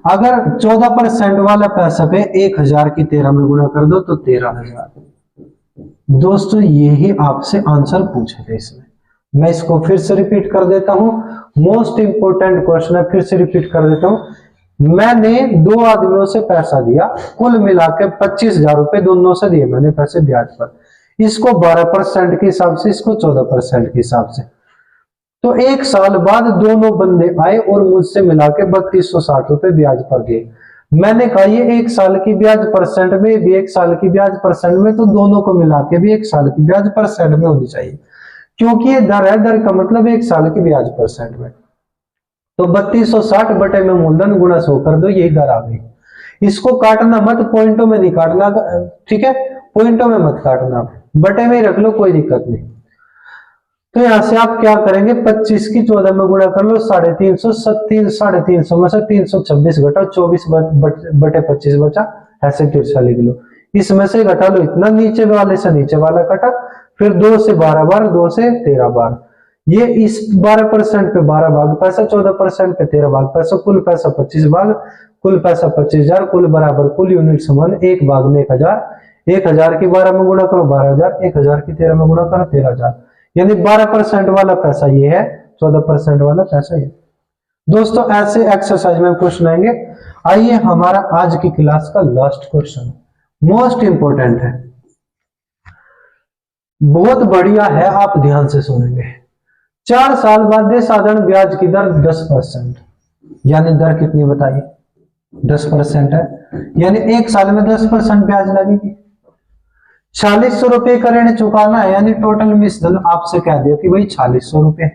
अगर 14% वाला पैसा कहे 1000 की 13 में गुणा कर दो तो 13,000। दोस्तों यही आपसे आंसर पूछे थे इसमें। मैं इसको फिर से रिपीट कर देता हूं, मोस्ट इंपोर्टेंट क्वेश्चन है, फिर से रिपीट कर देता हूं। मैंने 2 आदमियों से पैसा दिया, कुल मिलाकर 25,000 रुपए दोनों से दिए मैंने पैसे ब्याज पर। इसको 12% के हिसाब से, इसको 14% के हिसाब से। तो 1 साल बाद दोनों बंदे आए और मुझसे मिला के 3260 रुपए ब्याज पर दिए। मैंने कहा ये 1 साल की ब्याज परसेंट में, भी 1 साल की ब्याज परसेंट में, तो दोनों को मिला के भी 1 साल की ब्याज परसेंट में होनी चाहिए, क्योंकि ये दर है, दर का मतलब 1 साल की ब्याज परसेंट में। तो 3260 बटे में मूलधन गुणा 100 कर दो, यही दर आ गई। इसको काटना मत, पॉइंटों में नहीं काटना, ठीक है, पॉइंटों में मत काटना, बटे में ही रख लो, कोई दिक्कत नहीं। तो यहां से आप क्या करेंगे 25 की 14 में गुणा कर लो 350, 350 में से 326 घटाओ, 24 बटे 25 बचा, ऐसे तिरछा लिख लो। इसमें से घटा लो इतना, नीचे वाले से नीचे वाला कटा, फिर 2 से 12 बार, 2 से 13 बार। ये इस 12% पे 12 भाग पैसा, 14% पे 13 भाग पैसा, कुल पैसा 25 भाग, कुल पैसा 25,000, कुल बराबर कुल यूनिट समान, एक भाग में 1000, 1000 की 12 में गुणा करो 12,000, 1000 की 13 में गुणा करो 13,000, यानी 12% वाला पैसा ये है, 14% वाला पैसा ये। दोस्तों ऐसे एक्सरसाइज में क्वेश्चन आएंगे। आइए हमारा आज की क्लास का लास्ट क्वेश्चन, मोस्ट इंपोर्टेंट है, बहुत बढ़िया है, आप ध्यान से सुनेंगे। 4 साल बाद साधारण ब्याज की दर 10%, यानी दर कितनी बताइए 10% है, यानी 1 साल में 10% ब्याज लगेगी। 4600 रुपए का ऋण चुकाना है, यानी टोटल मिश्रण आपसे कह दिया कि भाई 4600 रुपए।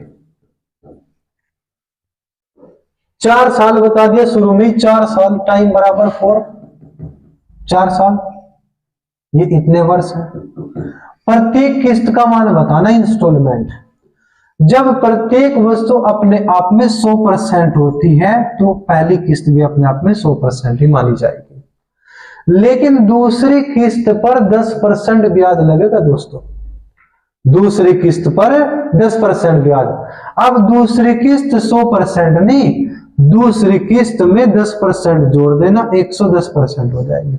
4 साल बता दिया शुरू में, 4 साल टाइम बराबर 4, 4 साल ये इतने वर्ष है। प्रत्येक किस्त का मान बताना इंस्टॉलमेंट। जब प्रत्येक वस्तु अपने आप में 100% होती है तो पहली किस्त भी अपने आप में 100% ही मानी जाएगी, लेकिन दूसरी किस्त पर 10% ब्याज लगेगा दोस्तों, दूसरी किस्त पर 10% ब्याज। अब दूसरी किस्त 100% नहीं, दूसरी किस्त में 10% जोड़ देना, 110% हो जाएगी।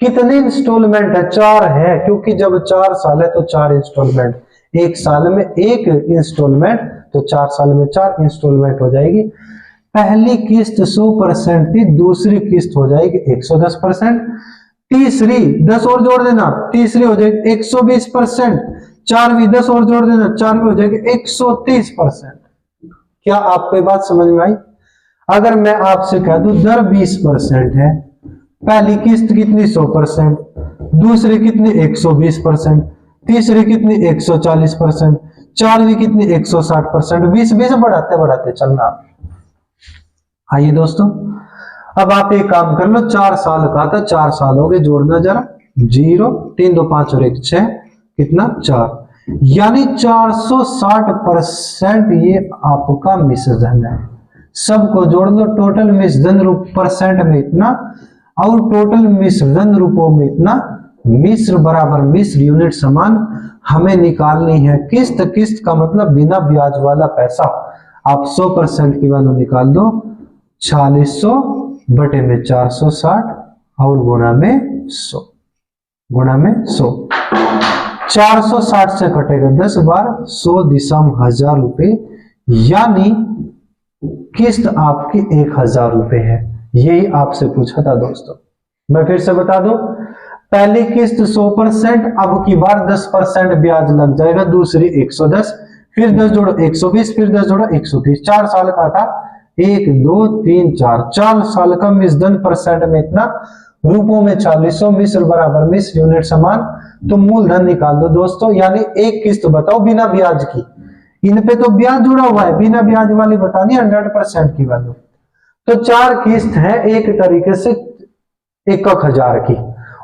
कितने इंस्टॉलमेंट है 4 है, क्योंकि जब 4 साल है तो 4 इंस्टॉलमेंट, 1 साल में 1 इंस्टॉलमेंट, तो 4 साल में 4 इंस्टॉलमेंट हो जाएगी। पहली किस्त 100% थी, दूसरी किस्त हो जाएगी 110%, तीसरी 10 और जोड़ देना, तीसरी हो जाएगी 120%, चारवीं 10 और जोड़ देना, चारवीं हो जाएगी 130%। क्या आपको बात समझ में आई? अगर मैं आपसे कह दूं दर 20% है, पहली किस्त कितनी 100%, दूसरी कितनी 120%, तीसरी कितनी 140%, चारवीं कितनी 160%, 20 बढ़ाते बढ़ाते चलना। आइए दोस्तों, अब आप एक काम कर लो, 4 साल का था, 4 साल हो गए, जोड़ना जरा, 0, 3 2 5 और 1 6, कितना 4, यानी 460% ये आपका मिश्रधन है। सबको जोड़ लो, टोटल मिश्रधन रूप परसेंट में इतना और टोटल मिश्रधन रूपों में इतना, मिश्र बराबर मिश्र यूनिट समान हमें निकालनी है किस्त। किस्त का मतलब बिना ब्याज वाला पैसा। आप 100% की वैल्यू निकाल दो, 4600 बटे में 460 और गुणा में 100, गुणा में 100, 460 से कटेगा 10 बार, 100 दिशा 1000 रुपए, यानी किस्त आपकी 1000 रुपए है। यही आपसे पूछा था दोस्तों। मैं फिर से बता दूं, पहली किस्त 100%, अब की बार 10% ब्याज लग जाएगा, दूसरी 110, फिर 10 जोड़ो 120, फिर 10 जोड़ो 130, 4 साल का था, 1 2 3 4, 4 साल का मिश्रधन परसेंट में इतना, रूपों में 4600, मिश्र बराबर मिश्र यूनिट समान, तो मूलधन निकाल दो दोस्तों। यानी एक किस्त बताओ बिना ब्याज की, इन पे तो ब्याज जुड़ा हुआ है, बिना ब्याज वाली बतानी 100% की वैल्यू। तो 4 किस्त है एक तरीके से 1000 की,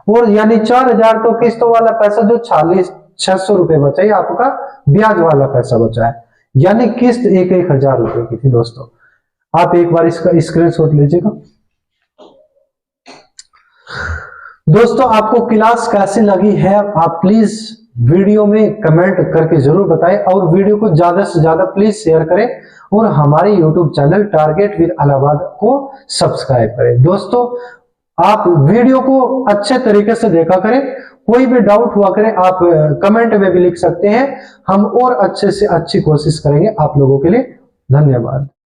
और यानी 4000 तो किस्तों वाला पैसा, जो 600 रुपए बचा है आपका ब्याज वाला पैसा बचा है, यानी किस्त 1000 रुपए की थी दोस्तों। आप एक बार इसका स्क्रीनशॉट लीजिएगा। दोस्तों आपको क्लास कैसी लगी है आप प्लीज वीडियो में कमेंट करके जरूर बताएं, और वीडियो को ज्यादा से ज्यादा प्लीज शेयर करें, और हमारे YouTube channel target with Allahabad को सब्सक्राइब करें। दोस्तों आप वीडियो को अच्छे तरीके से देखा करें, कोई भी डाउट हुआ करे आप कमेंट में भी लिख सकते हैं, हम और अच्छे से अच्छी कोशिश करेंगे आप लोगों के लिए। धन्यवाद।